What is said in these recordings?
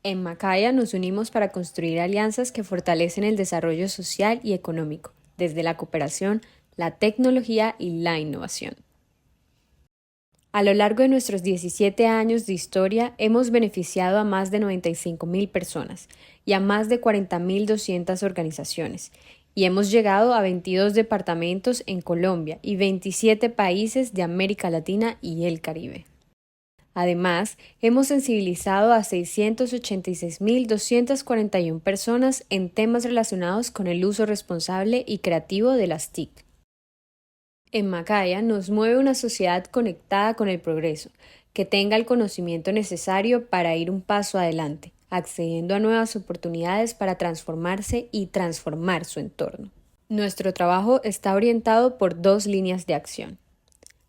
En Macaya nos unimos para construir alianzas que fortalecen el desarrollo social y económico, desde la cooperación, la tecnología y la innovación. A lo largo de nuestros 17 años de historia, hemos beneficiado a más de 95.000 personas y a más de 40.200 organizaciones, y hemos llegado a 22 departamentos en Colombia y 27 países de América Latina y el Caribe. Además, hemos sensibilizado a 686.241 personas en temas relacionados con el uso responsable y creativo de las TIC. En Macaya nos mueve una sociedad conectada con el progreso, que tenga el conocimiento necesario para ir un paso adelante, accediendo a nuevas oportunidades para transformarse y transformar su entorno. Nuestro trabajo está orientado por dos líneas de acción: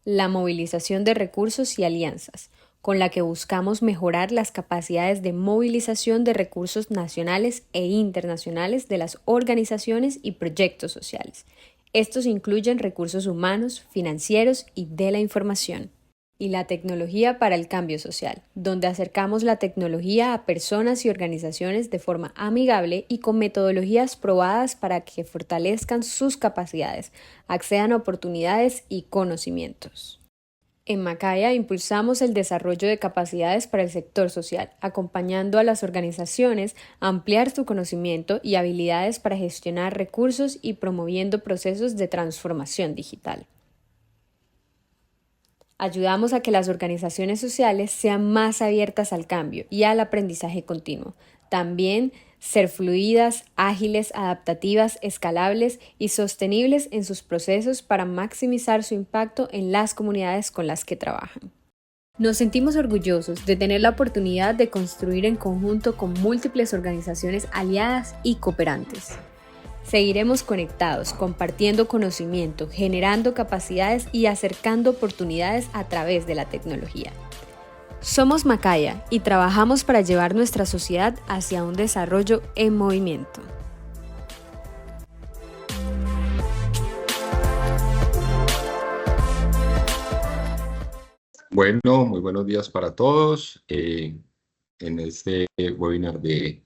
la movilización de recursos y alianzas, con la que buscamos mejorar las capacidades de movilización de recursos nacionales e internacionales de las organizaciones y proyectos sociales. Estos incluyen recursos humanos, financieros y de la información. Y la tecnología para el cambio social, donde acercamos la tecnología a personas y organizaciones de forma amigable y con metodologías probadas para que fortalezcan sus capacidades, accedan a oportunidades y conocimientos. En Macaya impulsamos el desarrollo de capacidades para el sector social, acompañando a las organizaciones a ampliar su conocimiento y habilidades para gestionar recursos y promoviendo procesos de transformación digital. Ayudamos a que las organizaciones sociales sean más abiertas al cambio y al aprendizaje continuo. También ser fluidas, ágiles, adaptativas, escalables y sostenibles en sus procesos para maximizar su impacto en las comunidades con las que trabajan. Nos sentimos orgullosos de tener la oportunidad de construir en conjunto con múltiples organizaciones aliadas y cooperantes. Seguiremos conectados, compartiendo conocimiento, generando capacidades y acercando oportunidades a través de la tecnología. Somos Macaya y trabajamos para llevar nuestra sociedad hacia un desarrollo en movimiento. Bueno, muy buenos días para todos. En este webinar de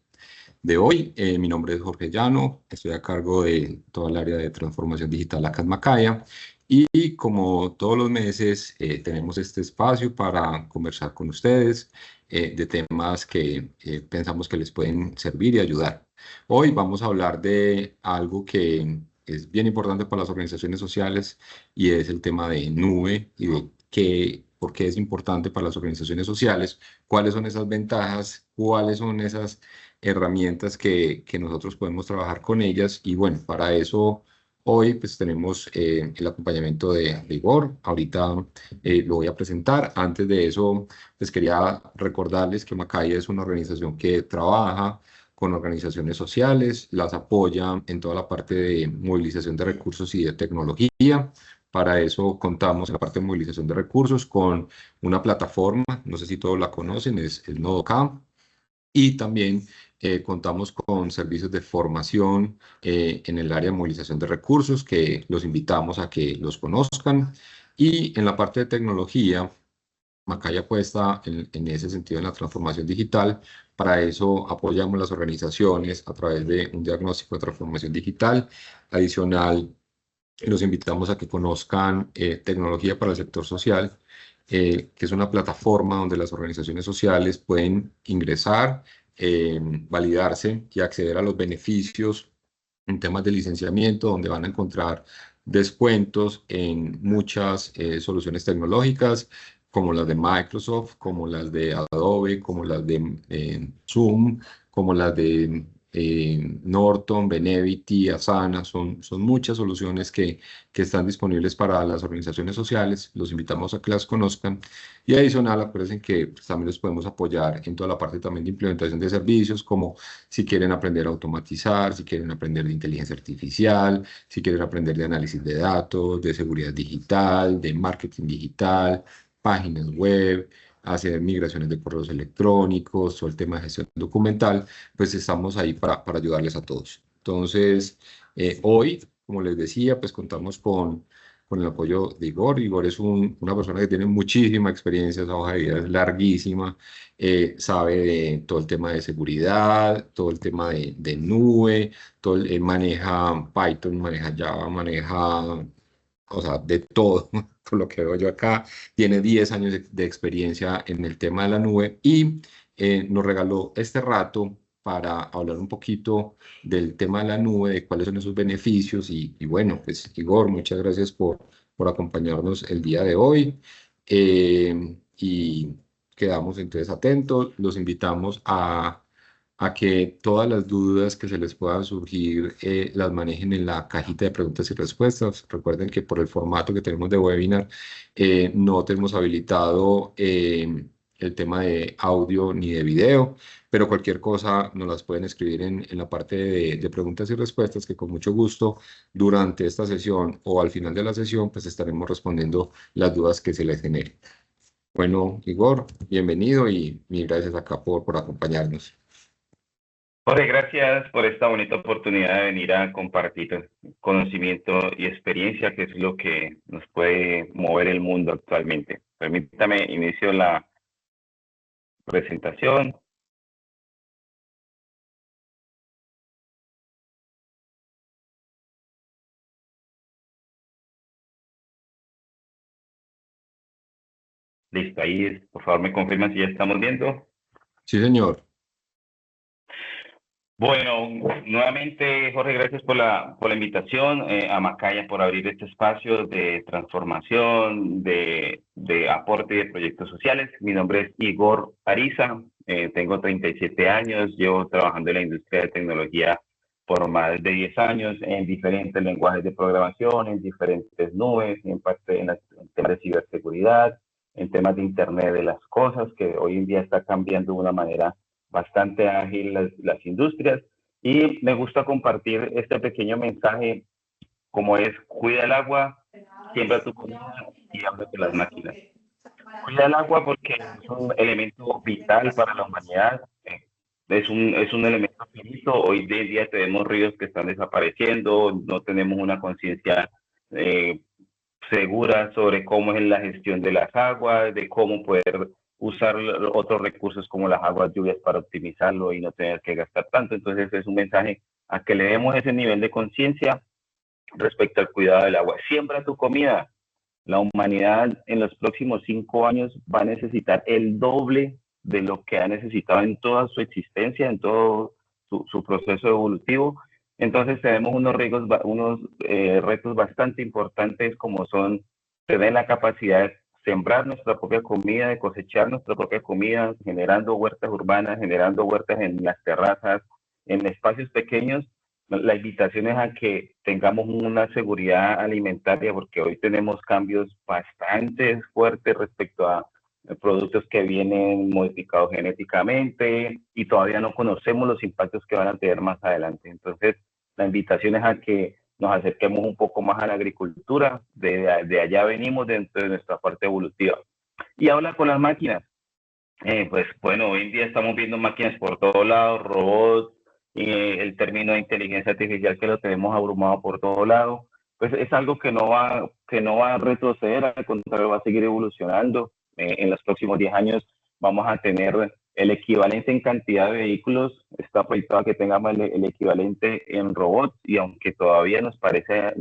hoy, mi nombre es Jorge Llano, estoy a cargo de toda el área de transformación digital acá en Macaya, y como todos los meses tenemos este espacio para conversar con ustedes de temas que pensamos que les pueden servir y ayudar. Hoy vamos a hablar de algo que es bien importante para las organizaciones sociales, y es el tema de nube y de por qué es importante para las organizaciones sociales, cuáles son esas ventajas, cuáles son esas herramientas que nosotros podemos trabajar con ellas. Y bueno, para eso hoy pues tenemos el acompañamiento de Igor. Ahorita lo voy a presentar. Antes de eso, pues quería recordarles que Macaya es una organización que trabaja con organizaciones sociales, las apoya en toda la parte de movilización de recursos y de tecnología. Para eso contamos en la parte de movilización de recursos con una plataforma, no sé si todos la conocen, es el NodoCamp. Y también contamos con servicios de formación en el área de movilización de recursos, que los invitamos a que los conozcan. Y en la parte de tecnología, Macaya apuesta en ese sentido en la transformación digital. Para eso apoyamos las organizaciones a través de un diagnóstico de transformación digital. Adicional, los invitamos a que conozcan Tecnología para el Sector Social, que es una plataforma donde las organizaciones sociales pueden ingresar, validarse y acceder a los beneficios en temas de licenciamiento, donde van a encontrar descuentos en muchas soluciones tecnológicas, como las de Microsoft, como las de Adobe, como las de Zoom, como las de Norton, Benevity, Asana. Son muchas soluciones que están disponibles para las organizaciones sociales. Los invitamos a que las conozcan. Y adicional, acuérdense que pues, también los podemos apoyar en toda la parte también de implementación de servicios, como si quieren aprender a automatizar, si quieren aprender de inteligencia artificial, si quieren aprender de análisis de datos, de seguridad digital, de marketing digital, páginas web, hacer migraciones de correos electrónicos, o el tema de gestión documental. Pues estamos ahí para ayudarles a todos. Entonces, hoy, como les decía, pues contamos con con el apoyo de Igor. Igor es una persona que tiene muchísima experiencia, esa hoja de vida es larguísima, sabe de todo el tema de seguridad, todo el tema de nube, maneja Python, maneja Java, maneja, o sea, de todo, por lo que veo yo acá. Tiene 10 años de experiencia en el tema de la nube y nos regaló este rato para hablar un poquito del tema de la nube, de cuáles son esos beneficios y bueno, pues Igor, muchas gracias por acompañarnos el día de hoy y quedamos entonces atentos, los invitamos a que todas las dudas que se les puedan surgir las manejen en la cajita de preguntas y respuestas. Recuerden que por el formato que tenemos de webinar no tenemos habilitado el tema de audio ni de video, pero cualquier cosa nos las pueden escribir en la parte de preguntas y respuestas que con mucho gusto durante esta sesión o al final de la sesión pues estaremos respondiendo las dudas que se les generen. Bueno, Igor, bienvenido y mil gracias acá por acompañarnos. Jorge, gracias por esta bonita oportunidad de venir a compartir conocimiento y experiencia, que es lo que nos puede mover el mundo actualmente. Permítame, inicio la presentación. Listo, ahí, por favor, me confirman si ya estamos viendo. Sí, señor. Bueno, nuevamente, Jorge, gracias por la invitación, a Macaya por abrir este espacio de transformación, de aporte de proyectos sociales. Mi nombre es Igor Ariza, tengo 37 años, llevo trabajando en la industria de tecnología por más de 10 años en diferentes lenguajes de programación, en diferentes nubes, en temas de ciberseguridad, en temas de Internet de las cosas, que hoy en día está cambiando de una manera bastante ágil las industrias, y me gusta compartir este pequeño mensaje como es: cuida el agua, siembra tu comida y habla de las máquinas. Cuida el agua porque es un elemento vital para la humanidad, es un elemento finito. Hoy en día tenemos ríos que están desapareciendo, no tenemos una conciencia segura sobre cómo es la gestión de las aguas, de cómo poder usar otros recursos como las aguas lluvias para optimizarlo y no tener que gastar tanto. Entonces es un mensaje a que le demos ese nivel de conciencia respecto al cuidado del agua. Siembra tu comida. La humanidad en los próximos 5 años va a necesitar el doble de lo que ha necesitado en toda su existencia, en todo su proceso evolutivo. Entonces tenemos unos retos bastante importantes, como son tener la capacidad de sembrar nuestra propia comida, de cosechar nuestra propia comida, generando huertas urbanas, generando huertas en las terrazas, en espacios pequeños. La invitación es a que tengamos una seguridad alimentaria, porque hoy tenemos cambios bastante fuertes respecto a productos que vienen modificados genéticamente y todavía no conocemos los impactos que van a tener más adelante. Entonces, la invitación es a que nos acerquemos un poco más a la agricultura. De allá venimos, dentro de nuestra parte evolutiva. Y habla con las máquinas. Pues bueno, hoy en día estamos viendo máquinas por todos lados, robots, el término de inteligencia artificial que lo tenemos abrumado por todos lados. Pues es algo que no va a retroceder, al contrario, va a seguir evolucionando. En los próximos 10 años vamos a tener el equivalente en cantidad de vehículos, está proyectado que tengamos el equivalente en robots, y aunque todavía nos parece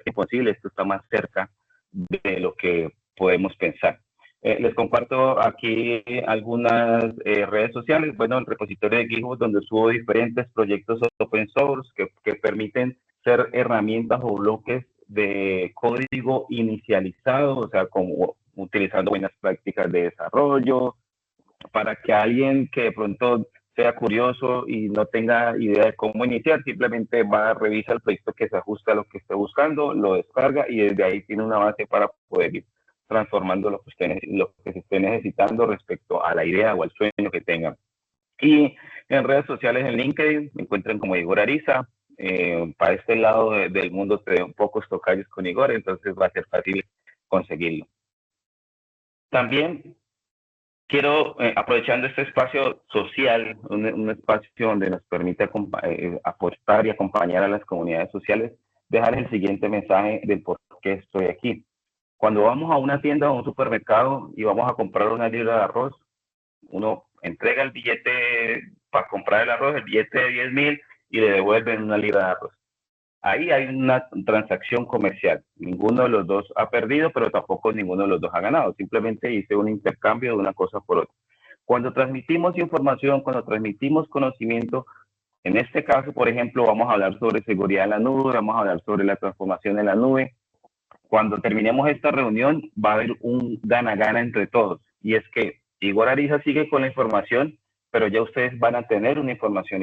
imposible, esto está más cerca de lo que podemos pensar. Les comparto aquí algunas redes sociales. Bueno, el repositorio de GitHub, donde subo diferentes proyectos open source que permiten ser herramientas o bloques de código inicializado, o sea, como utilizando buenas prácticas de desarrollo, para que alguien que de pronto sea curioso y no tenga idea de cómo iniciar, simplemente va a revisar el proyecto que se ajusta a lo que esté buscando, lo descarga y desde ahí tiene una base para poder ir transformando lo que se esté necesitando respecto a la idea o al sueño que tengan. Y en redes sociales, en LinkedIn, me encuentran como Igor Ariza. Para este lado del mundo te doy pocos tocayos con Igor, entonces va a ser fácil conseguirlo. También quiero, aprovechando este espacio social, un espacio donde nos permite aportar y acompañar a las comunidades sociales, dejar el siguiente mensaje del por qué estoy aquí. Cuando vamos a una tienda o a un supermercado y vamos a comprar una libra de arroz, uno entrega el billete para comprar el arroz, el billete de 10.000, y le devuelven una libra de arroz. Ahí hay una transacción comercial. Ninguno de los dos ha perdido, pero tampoco ninguno de los dos ha ganado. Simplemente hice un intercambio de una cosa por otra. Cuando transmitimos información, cuando transmitimos conocimiento, en este caso, por ejemplo, vamos a hablar sobre seguridad en la nube, vamos a hablar sobre la transformación en la nube. Cuando terminemos esta reunión, va a haber un gana-gana entre todos. Y es que Igor Ariza sigue con la información, pero ya ustedes van a tener una información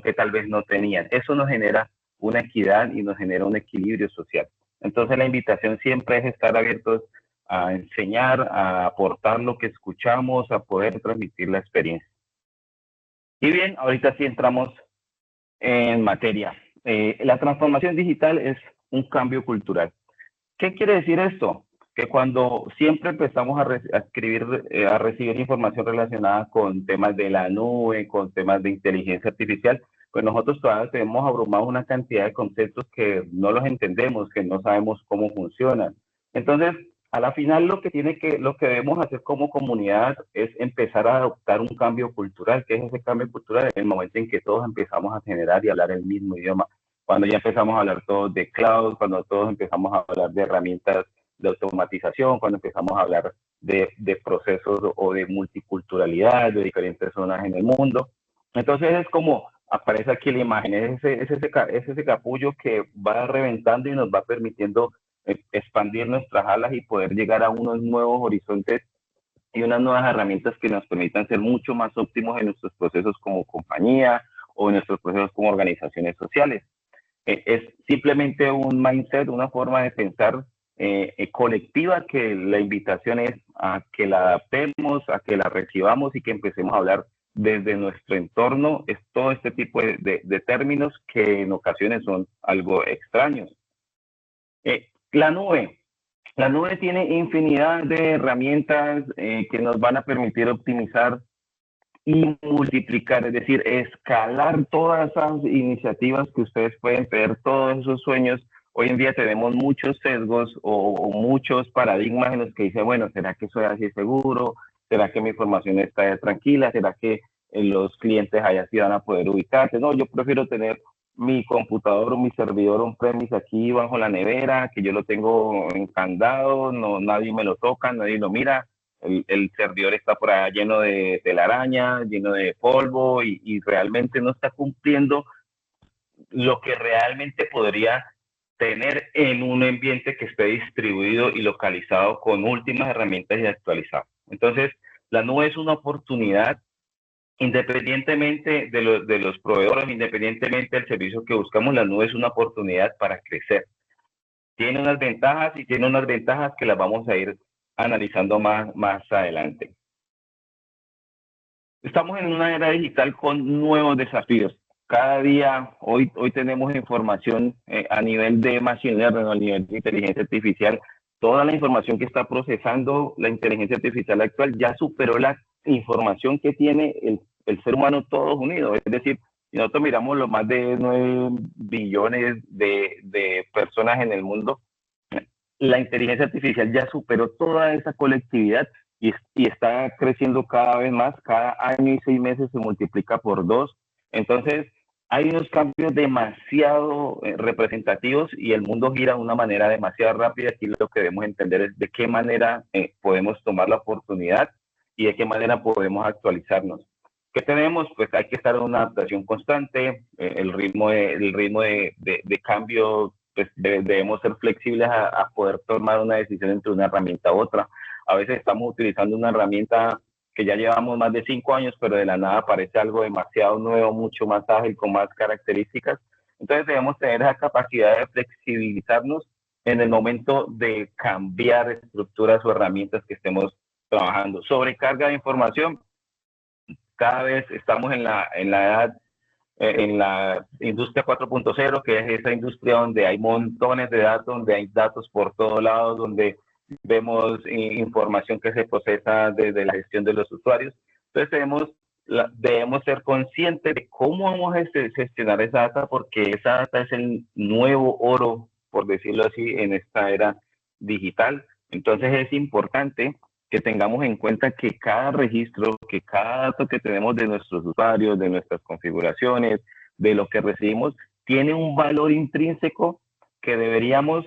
que tal vez no tenían. Eso nos genera una equidad y nos genera un equilibrio social. Entonces la invitación siempre es estar abiertos a enseñar, a aportar lo que escuchamos, a poder transmitir la experiencia. Y bien, ahorita sí entramos en materia. La transformación digital es un cambio cultural. ¿Qué quiere decir esto? Que cuando siempre empezamos a recibir información relacionada con temas de la nube, con temas de inteligencia artificial, pues nosotros todavía tenemos abrumados una cantidad de conceptos que no los entendemos, que no sabemos cómo funcionan. Entonces, a la final lo que debemos hacer como comunidad es empezar a adoptar un cambio cultural. ¿Qué es ese cambio cultural? En el momento en que todos empezamos a generar y hablar el mismo idioma. Cuando ya empezamos a hablar todos de cloud, cuando todos empezamos a hablar de herramientas de automatización, cuando empezamos a hablar de procesos o de multiculturalidad, de diferentes zonas en el mundo. Entonces es como aparece aquí la imagen, es ese capullo que va reventando y nos va permitiendo expandir nuestras alas y poder llegar a unos nuevos horizontes y unas nuevas herramientas que nos permitan ser mucho más óptimos en nuestros procesos como compañía o en nuestros procesos como organizaciones sociales. Es simplemente un mindset, una forma de pensar colectiva, que la invitación es a que la adaptemos, a que la recibamos y que empecemos a hablar desde nuestro entorno. Es todo este tipo de términos que en ocasiones son algo extraños. La nube tiene infinidad de herramientas que nos van a permitir optimizar y multiplicar, es decir, escalar todas esas iniciativas que ustedes pueden tener, todos esos sueños. Hoy en día tenemos muchos sesgos o muchos paradigmas en los que dicen, bueno, ¿será que soy así seguro? ¿Será que mi información está tranquila? ¿Será que los clientes allá sí van a poder ubicarse? No, yo prefiero tener mi computador o mi servidor on-premise aquí bajo la nevera, que yo lo tengo encandado, no, nadie me lo toca, nadie lo mira. El servidor está por allá lleno de telaraña, lleno de polvo y realmente no está cumpliendo lo que realmente podría tener en un ambiente que esté distribuido y localizado con últimas herramientas y actualizado. Entonces, la nube es una oportunidad, independientemente de los proveedores, independientemente del servicio que buscamos, la nube es una oportunidad para crecer. Tiene unas ventajas y tiene unas ventajas que las vamos a ir analizando más adelante. Estamos en una era digital con nuevos desafíos. Cada día, hoy tenemos información a nivel de machine learning, a nivel de inteligencia artificial. Toda la información que está procesando la inteligencia artificial actual ya superó la información que tiene el ser humano todos unidos. Es decir, si nosotros miramos los más de 9 billones de personas en el mundo, la inteligencia artificial ya superó toda esa colectividad y está creciendo cada vez más. Cada año y 6 meses se multiplica por 2. Entonces, hay unos cambios demasiado representativos y el mundo gira de una manera demasiado rápida. Aquí lo que debemos entender es de qué manera podemos tomar la oportunidad y de qué manera podemos actualizarnos. ¿Qué tenemos? Pues hay que estar en una adaptación constante. El ritmo de cambio, pues debemos ser flexibles a poder tomar una decisión entre una herramienta u otra. A veces estamos utilizando una herramienta que ya llevamos más de 5 años, pero de la nada aparece algo demasiado nuevo, mucho más ágil, con más características. Entonces debemos tener esa capacidad de flexibilizarnos en el momento de cambiar estructuras o herramientas que estemos trabajando. Sobrecarga de información. Cada vez estamos en la edad, en la industria 4.0, que es esa industria donde hay montones de datos, donde hay datos por todos lados, donde vemos información que se procesa desde la gestión de los usuarios. Entonces debemos debemos ser conscientes de cómo vamos a gestionar esa data, porque esa data es el nuevo oro, por decirlo así, en esta era digital. Entonces es importante que tengamos en cuenta que cada registro, que cada dato que tenemos de nuestros usuarios, de nuestras configuraciones, de lo que recibimos, tiene un valor intrínseco que deberíamos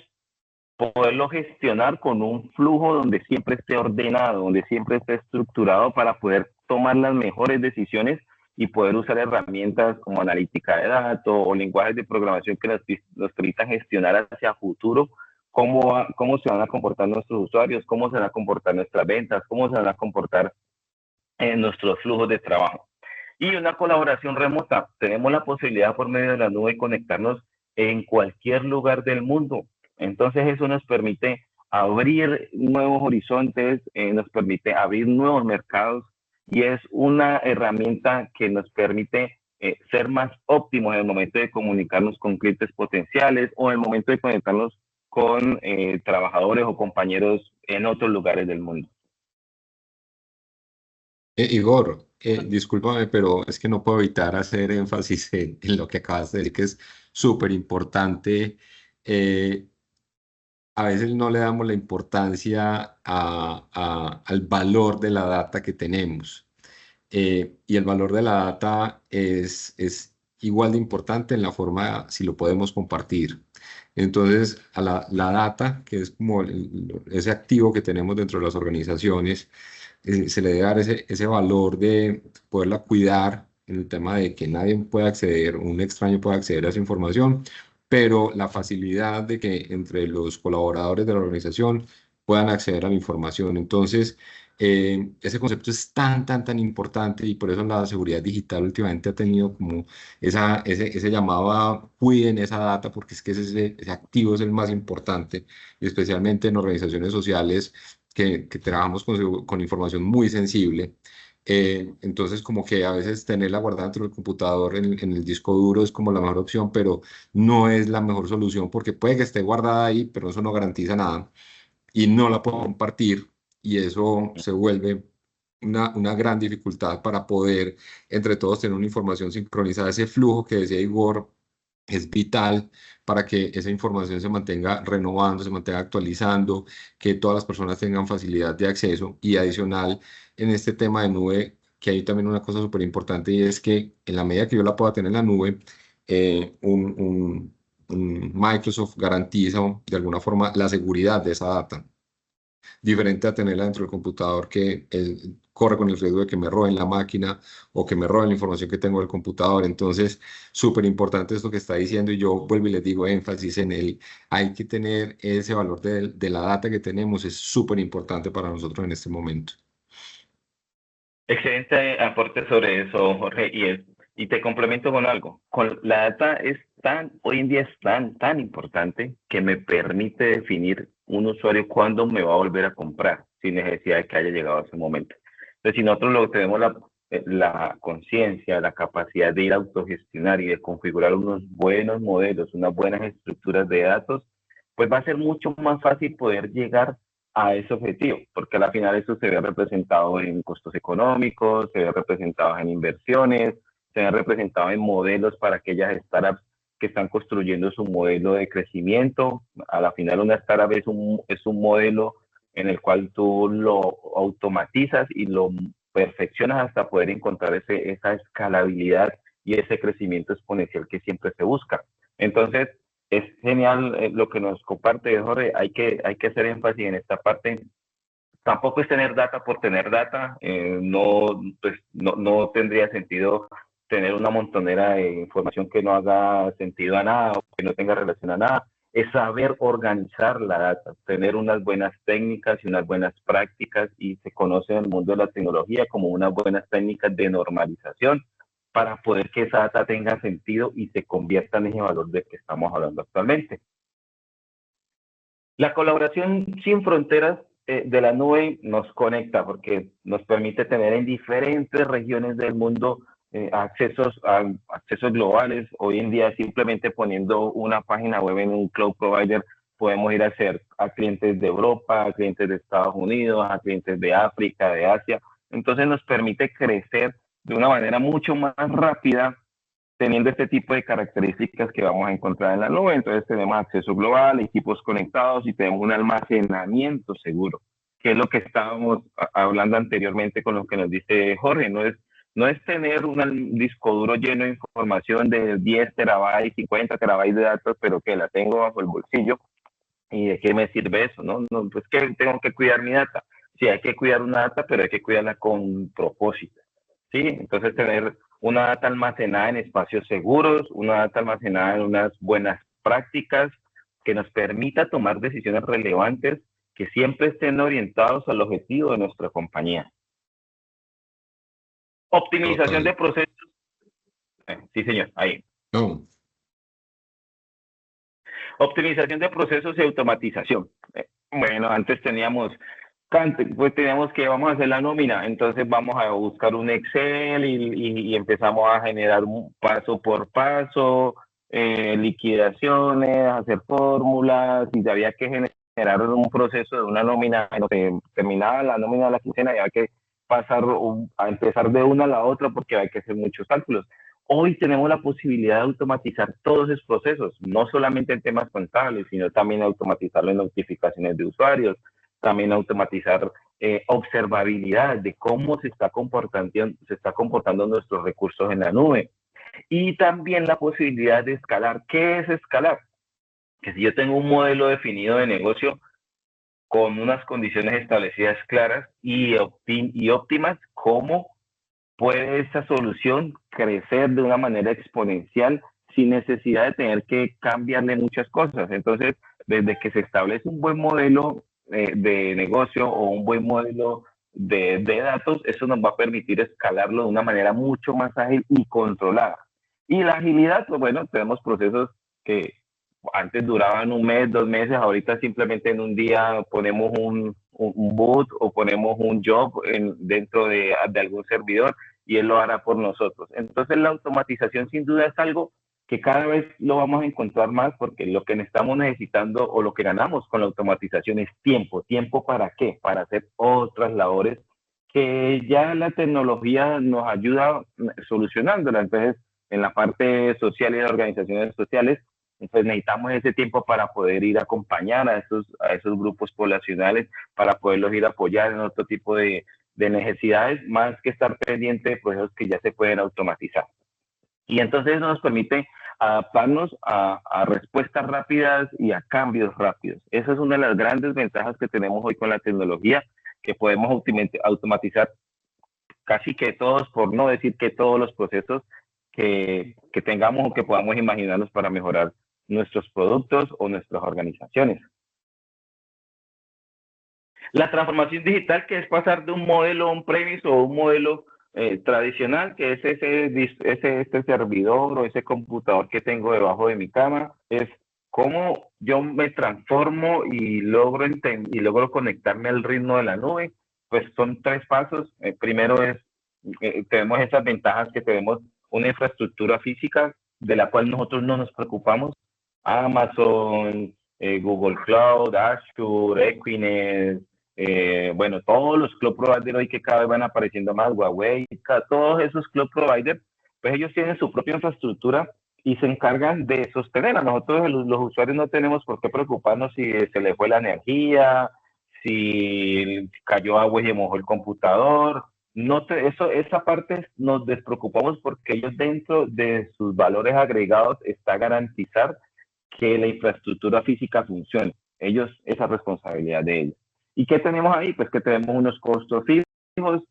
poderlo gestionar con un flujo donde siempre esté ordenado, donde siempre esté estructurado para poder tomar las mejores decisiones y poder usar herramientas como analítica de datos o lenguajes de programación que nos permitan gestionar hacia futuro cómo se van a comportar nuestros usuarios, cómo se van a comportar nuestras ventas, cómo se van a comportar nuestros flujos de trabajo. Y una colaboración remota. Tenemos la posibilidad por medio de la nube de conectarnos en cualquier lugar del mundo. Entonces eso nos permite abrir nuevos horizontes, nos permite abrir nuevos mercados y es una herramienta que nos permite ser más óptimos en el momento de comunicarnos con clientes potenciales o en el momento de conectarnos con trabajadores o compañeros en otros lugares del mundo. Igor, discúlpame, pero es que no puedo evitar hacer énfasis en lo que acabas de decir, que es súper importante. A veces no le damos la importancia al valor de la data que tenemos. Y el valor de la data es igual de importante en la forma si lo podemos compartir. Entonces, a la data, que es como ese activo que tenemos dentro de las organizaciones, se le debe dar ese valor de poderla cuidar en el tema de que nadie pueda acceder, un extraño pueda acceder a esa información, pero la facilidad de que entre los colaboradores de la organización puedan acceder a la información. Entonces, ese concepto es tan importante y por eso la seguridad digital últimamente ha tenido como ese llamado a cuiden esa data porque es que ese activo es el más importante, y especialmente en organizaciones sociales que trabajamos con información muy sensible. Entonces, como que a veces tenerla guardada dentro del computador en el disco duro es como la mejor opción, pero no es la mejor solución porque puede que esté guardada ahí, pero eso no garantiza nada y no la puedo compartir y eso se vuelve una gran dificultad para poder entre todos tener una información sincronizada. Ese flujo que decía Igor es vital para que esa información se mantenga renovando, se mantenga actualizando, que todas las personas tengan facilidad de acceso y adicional en este tema de nube, que hay también una cosa súper importante y es que en la medida que yo la pueda tener en la nube, Microsoft garantiza de alguna forma la seguridad de esa data, diferente a tenerla dentro del computador que corre con el riesgo de que me roben la máquina o que me roben la información que tengo del computador. Entonces, súper importante esto que está diciendo y yo vuelvo y les digo énfasis en el, hay que tener ese valor de la data que tenemos, es súper importante para nosotros en este momento. Excelente aporte sobre eso, Jorge, y te complemento con algo. La data hoy en día es tan importante que me permite definir un usuario cuándo me va a volver a comprar, sin necesidad de que haya llegado a ese momento. Entonces, si nosotros tenemos la conciencia, la capacidad de ir a autogestionar y de configurar unos buenos modelos, unas buenas estructuras de datos, pues va a ser mucho más fácil poder llegar a ese objetivo, porque al final eso se ve representado en costos económicos, se ve representado en inversiones, se ve representado en modelos para aquellas startups que están construyendo su modelo de crecimiento. A la final una startup es un modelo en el cual tú lo automatizas y lo perfeccionas hasta poder encontrar esa escalabilidad y ese crecimiento exponencial que siempre se busca. Entonces, es genial lo que nos comparte Jorge. Hay que hacer énfasis en esta parte. Tampoco es tener data por tener data. No tendría sentido tener una montonera de información que no haga sentido a nada o que no tenga relación a nada. Es saber organizar la data, tener unas buenas técnicas y unas buenas prácticas, y se conoce en el mundo de la tecnología como unas buenas técnicas de normalización para poder que esa data tenga sentido y se convierta en ese valor del que estamos hablando actualmente. La colaboración sin fronteras de la nube nos conecta porque nos permite tener en diferentes regiones del mundo accesos globales. Hoy en día, simplemente poniendo una página web en un cloud provider, podemos ir a clientes de Europa, a clientes de Estados Unidos, a clientes de África, de Asia. Entonces nos permite crecer de una manera mucho más rápida, teniendo este tipo de características que vamos a encontrar en la nube. Entonces tenemos acceso global, equipos conectados y tenemos un almacenamiento seguro, que es lo que estábamos hablando anteriormente con lo que nos dice Jorge. No es tener un disco duro lleno de información de 10 terabytes, 50 terabytes de datos, pero que la tengo bajo el bolsillo. ¿Y de qué me sirve eso? No, pues que tengo que cuidar mi data. Sí, hay que cuidar una data, pero hay que cuidarla con propósito. ¿Sí? Entonces tener una data almacenada en espacios seguros, una data almacenada en unas buenas prácticas que nos permita tomar decisiones relevantes que siempre estén orientados al objetivo de nuestra compañía. Optimización de procesos. Sí, señor, ahí. No. Optimización de procesos y automatización. Bueno, antes teníamos que vamos a hacer la nómina, entonces vamos a buscar un Excel y empezamos a generar un paso por paso, liquidaciones, hacer fórmulas, y había que generar un proceso de una nómina, terminaba la nómina de la quincena y había que a empezar de una a la otra porque hay que hacer muchos cálculos. Hoy tenemos la posibilidad de automatizar todos esos procesos, no solamente en temas contables, sino también automatizarlo en notificaciones de usuarios, también automatizar observabilidad de cómo se está comportando nuestros recursos en la nube. Y también la posibilidad de escalar. ¿Qué es escalar? Que si yo tengo un modelo definido de negocio con unas condiciones establecidas claras y óptimas, ¿cómo puede esa solución crecer de una manera exponencial sin necesidad de tener que cambiarle muchas cosas? Entonces, desde que se establece un buen modelo de negocio o un buen modelo de datos, eso nos va a permitir escalarlo de una manera mucho más ágil y controlada. Y la agilidad, pues bueno, tenemos procesos que antes duraban un mes, 2 meses, ahorita simplemente en un día ponemos un boot o ponemos un job dentro de algún servidor y él lo hará por nosotros. Entonces la automatización sin duda es algo que cada vez lo vamos a encontrar más, porque lo que estamos necesitando o lo que ganamos con la automatización es tiempo. ¿Tiempo para qué? Para hacer otras labores que ya la tecnología nos ayuda solucionándola. Entonces, en la parte social y de organizaciones sociales, entonces necesitamos ese tiempo para poder ir a acompañar a esos grupos poblacionales, para poderlos ir a apoyar en otro tipo de necesidades, más que estar pendiente de procesos que ya se pueden automatizar. Y entonces eso nos permite adaptarnos a respuestas rápidas y a cambios rápidos. Esa es una de las grandes ventajas que tenemos hoy con la tecnología, que podemos automatizar casi que todos, por no decir que todos los procesos que tengamos o que podamos imaginarnos para mejorar nuestros productos o nuestras organizaciones. La transformación digital, que es pasar de un modelo on-premise o un modelo tradicional, que es este servidor o ese computador que tengo debajo de mi cama, es cómo yo me transformo y logro conectarme al ritmo de la nube. Pues son 3 pasos. Primero es, tenemos esas ventajas que tenemos una infraestructura física de la cual nosotros no nos preocupamos. Amazon, Google Cloud, Azure, Equinix, bueno, todos los cloud providers hoy que cada vez van apareciendo más, Huawei, todos esos cloud providers, pues ellos tienen su propia infraestructura y se encargan de sostenerla. Nosotros los usuarios no tenemos por qué preocuparnos si se le fue la energía, si cayó agua y se mojó el computador. Esa parte nos despreocupamos porque ellos, dentro de sus valores agregados, está garantizar que la infraestructura física funcione. Esa es responsabilidad de ellos. ¿Y qué tenemos ahí? Pues que tenemos unos costos fijos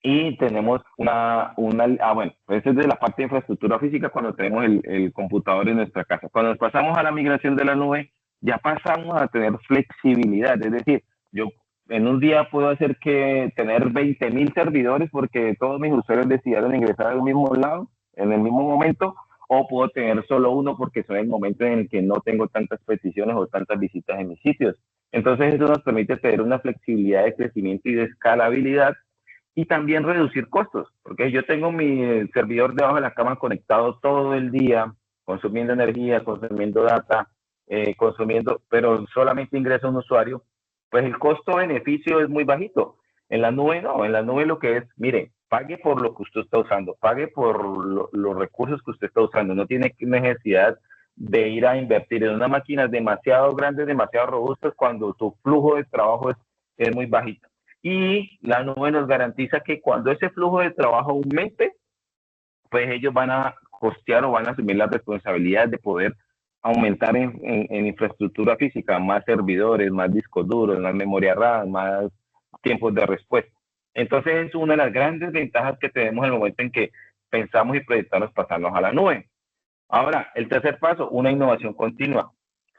y tenemos bueno, pues esa es de la parte de infraestructura física cuando tenemos el computador en nuestra casa. Cuando nos pasamos a la migración de la nube, ya pasamos a tener flexibilidad. Es decir, yo en un día puedo tener 20,000 servidores porque todos mis usuarios decidieron ingresar al mismo lado, en el mismo momento, o puedo tener solo uno porque son el momento en el que no tengo tantas peticiones o tantas visitas en mis sitios. Entonces eso nos permite tener una flexibilidad de crecimiento y de escalabilidad, y también reducir costos, porque yo tengo mi servidor debajo de la cama conectado todo el día, consumiendo energía, consumiendo data, pero solamente ingresa un usuario, pues el costo-beneficio es muy bajito. En la nube no, en la nube lo que es, mire, pague por lo que usted está usando, pague por los recursos que usted está usando. No tiene necesidad de ir a invertir en una máquina demasiado grande, demasiado robusta, cuando tu flujo de trabajo es muy bajito. Y la nube nos garantiza que cuando ese flujo de trabajo aumente, pues ellos van a costear o van a asumir la responsabilidad de poder aumentar en infraestructura física, más servidores, más discos duros, más memoria RAM, más tiempos de respuesta. Entonces es una de las grandes ventajas que tenemos en el momento en que pensamos y proyectamos pasarnos a la nube. Ahora, el tercer paso, una innovación continua.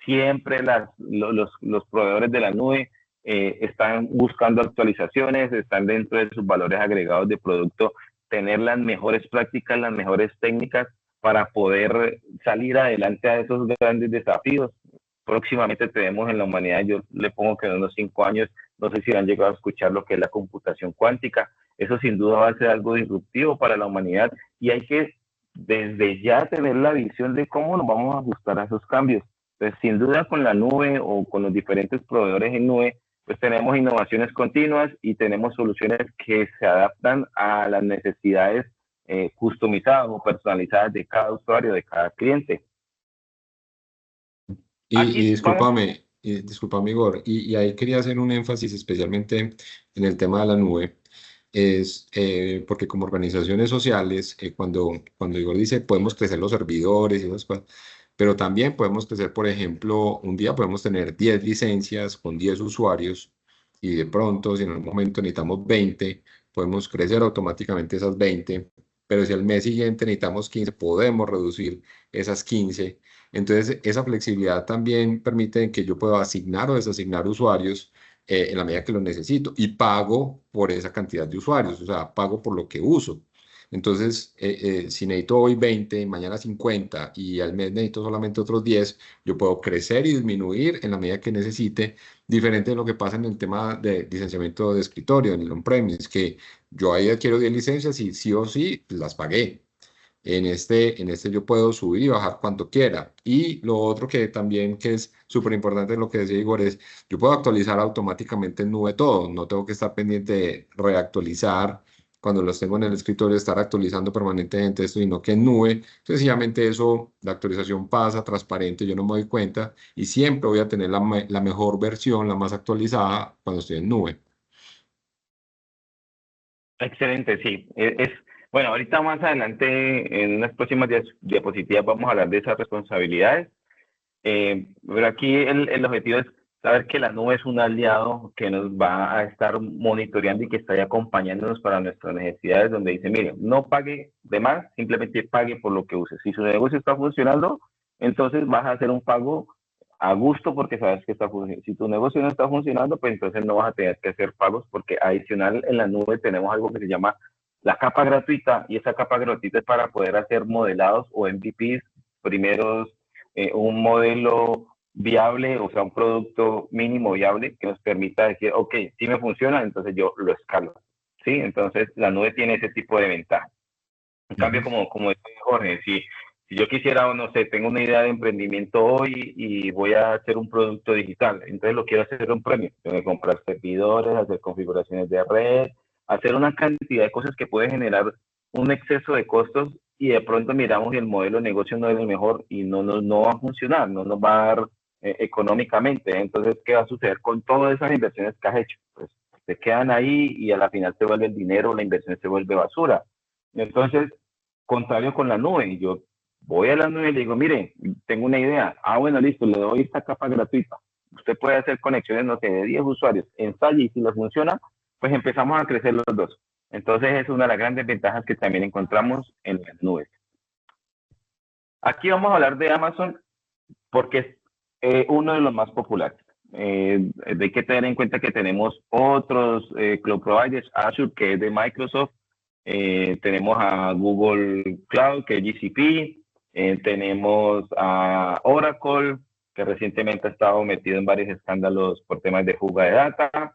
Siempre los proveedores de la nube están buscando actualizaciones, están dentro de sus valores agregados de producto, tener las mejores prácticas, las mejores técnicas para poder salir adelante a esos grandes desafíos. Próximamente tenemos en la humanidad, yo le pongo que en unos 5 años, no sé si han llegado a escuchar lo que es la computación cuántica. Eso sin duda va a ser algo disruptivo para la humanidad y hay que desde ya tener la visión de cómo nos vamos a ajustar a esos cambios. Entonces, sin duda con la nube o con los diferentes proveedores en nube, pues tenemos innovaciones continuas y tenemos soluciones que se adaptan a las necesidades customizadas o personalizadas de cada usuario, de cada cliente. Y discúlpame, Igor, y ahí quería hacer un énfasis especialmente en el tema de la nube, es porque como organizaciones sociales, cuando Igor dice podemos crecer los servidores y esas cosas, pero también podemos crecer, por ejemplo, un día podemos tener 10 licencias con 10 usuarios y de pronto, si en algún momento necesitamos 20, podemos crecer automáticamente esas 20, pero si al mes siguiente necesitamos 15, podemos reducir esas 15. Entonces, esa flexibilidad también permite que yo pueda asignar o desasignar usuarios en la medida que lo necesito y pago por esa cantidad de usuarios, o sea, pago por lo que uso. Entonces, si necesito hoy 20, mañana 50 y al mes necesito solamente otros 10, yo puedo crecer y disminuir en la medida que necesite, diferente de lo que pasa en el tema de licenciamiento de escritorio, en el on-premise, que yo ahí adquiero 10 licencias y sí o sí pues, las pagué. En este yo puedo subir y bajar cuanto quiera. Y lo otro que también que es súper importante lo que decía Igor es, yo puedo actualizar automáticamente en nube todo, no tengo que estar pendiente de reactualizar cuando los tengo en el escritorio, estar actualizando permanentemente esto, sino que en nube, sencillamente eso, la actualización pasa transparente, yo no me doy cuenta y siempre voy a tener la mejor versión, la más actualizada cuando estoy en nube. Excelente, sí. Bueno, ahorita más adelante, en unas próximas diapositivas, vamos a hablar de esas responsabilidades. Pero aquí el objetivo es saber que la nube es un aliado que nos va a estar monitoreando y que está ahí acompañándonos para nuestras necesidades, donde dice, mire, no pague de más, simplemente pague por lo que use. Si su negocio está funcionando, entonces vas a hacer un pago a gusto porque sabes que está funcionando. Si tu negocio no está funcionando, pues entonces no vas a tener que hacer pagos porque adicional en la nube tenemos algo que se llama la capa gratuita y esa capa gratuita es para poder hacer modelados o MVPs, primeros, un modelo viable, o sea, un producto mínimo viable que nos permita decir, ok, si me funciona, entonces yo lo escalo. ¿Sí? Entonces la nube tiene ese tipo de ventaja. En cambio, como dice Jorge, si yo quisiera, no sé, tengo una idea de emprendimiento hoy y voy a hacer un producto digital, entonces lo quiero hacer un premio. Tengo que comprar servidores, hacer configuraciones de red, hacer una cantidad de cosas que puede generar un exceso de costos y de pronto miramos y el modelo de negocio no es el mejor y no va a funcionar, no nos va a dar económicamente. Entonces, ¿qué va a suceder con todas esas inversiones que has hecho? Pues se quedan ahí y a la final se vuelve el dinero, la inversión se vuelve basura. Entonces, contrario con la nube, yo voy a la nube y le digo, mire, tengo una idea. Ah, bueno, listo, le doy esta capa gratuita. Usted puede hacer conexiones, no sé, de 10 usuarios, ensaye y si les funciona, pues empezamos a crecer los dos. Entonces, es una de las grandes ventajas que también encontramos en las nubes. Aquí vamos a hablar de Amazon porque es uno de los más populares. Hay que tener en cuenta que tenemos otros cloud providers, Azure, que es de Microsoft, tenemos a Google Cloud, que es GCP, tenemos a Oracle, que recientemente ha estado metido en varios escándalos por temas de fuga de data,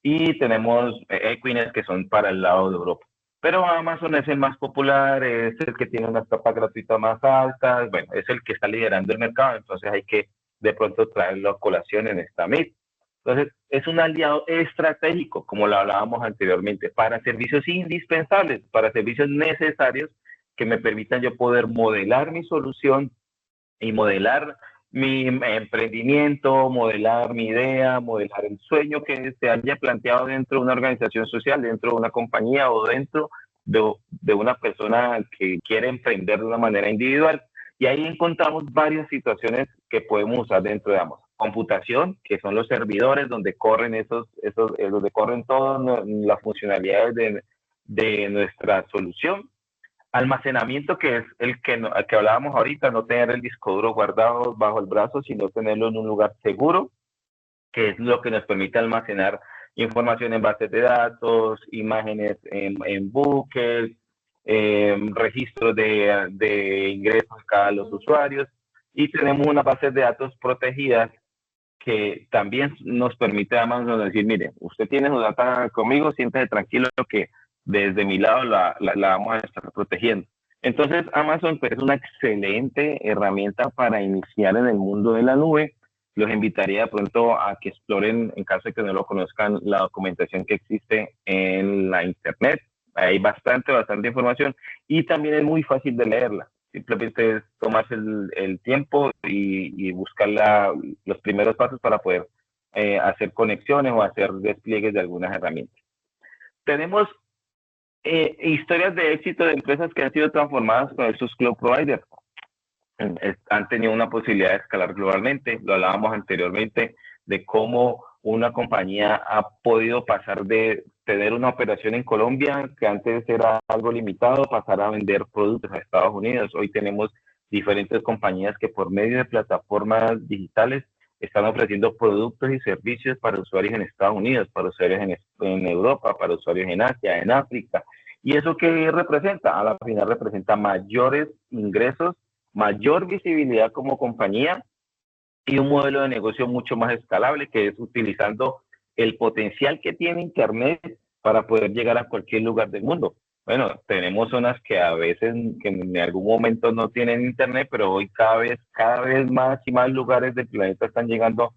y tenemos Equinix, que son para el lado de Europa. Pero Amazon es el más popular, es el que tiene unas capas gratuitas más altas, bueno, es el que está liderando el mercado, entonces hay que de pronto traerlo a colación en esta MIT. Entonces, es un aliado estratégico, como lo hablábamos anteriormente, para servicios indispensables, para servicios necesarios que me permitan yo poder modelar mi solución y modelar mi emprendimiento, modelar mi idea, modelar el sueño que se haya planteado dentro de una organización social, dentro de una compañía o dentro de una persona que quiere emprender de una manera individual. Y ahí encontramos varias situaciones que podemos usar dentro de Amazon. Computación, que son los servidores donde corren donde corren todas las funcionalidades de nuestra solución. Almacenamiento, que es el que hablábamos ahorita, no tener el disco duro guardado bajo el brazo, sino tenerlo en un lugar seguro, que es lo que nos permite almacenar información en bases de datos, imágenes en buques, registros de ingresos de cada los usuarios, y tenemos unas bases de datos protegidas que también nos permite a Amazon decir, mire, usted tiene su data conmigo, siéntese tranquilo que desde mi lado la vamos a estar protegiendo. Entonces, Amazon es una excelente herramienta para iniciar en el mundo de la nube. Los invitaría de pronto a que exploren, en caso de que no lo conozcan, la documentación que existe en la internet. Hay bastante información y también es muy fácil de leerla. Simplemente es tomarse el tiempo y buscar los primeros pasos para poder hacer conexiones o hacer despliegues de algunas herramientas. Tenemos historias de éxito de empresas que han sido transformadas con estos cloud providers. Han tenido una posibilidad de escalar globalmente. Lo hablábamos anteriormente de cómo una compañía ha podido pasar de tener una operación en Colombia, que antes era algo limitado, pasar a vender productos a Estados Unidos. Hoy tenemos diferentes compañías que por medio de plataformas digitales están ofreciendo productos y servicios para usuarios en Estados Unidos, para usuarios en Europa, para usuarios en Asia, en África. ¿Y eso qué representa? A la final representa mayores ingresos, mayor visibilidad como compañía y un modelo de negocio mucho más escalable, que es utilizando el potencial que tiene Internet para poder llegar a cualquier lugar del mundo. Bueno, tenemos zonas que a veces, que en algún momento no tienen Internet, pero hoy cada vez más y más lugares del planeta están llegando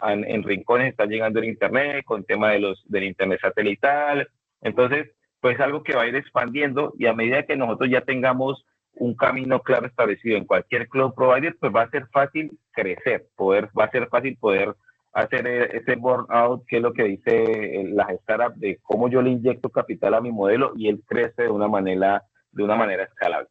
en rincones, están llegando el Internet, con tema del Internet satelital. Entonces, pues algo que va a ir expandiendo, y a medida que nosotros ya tengamos un camino claro establecido en cualquier cloud provider, pues va a ser fácil crecer, va a ser fácil poder hacer ese burnout, que es lo que dice la startup, de cómo yo le inyecto capital a mi modelo y él crece de una manera escalable.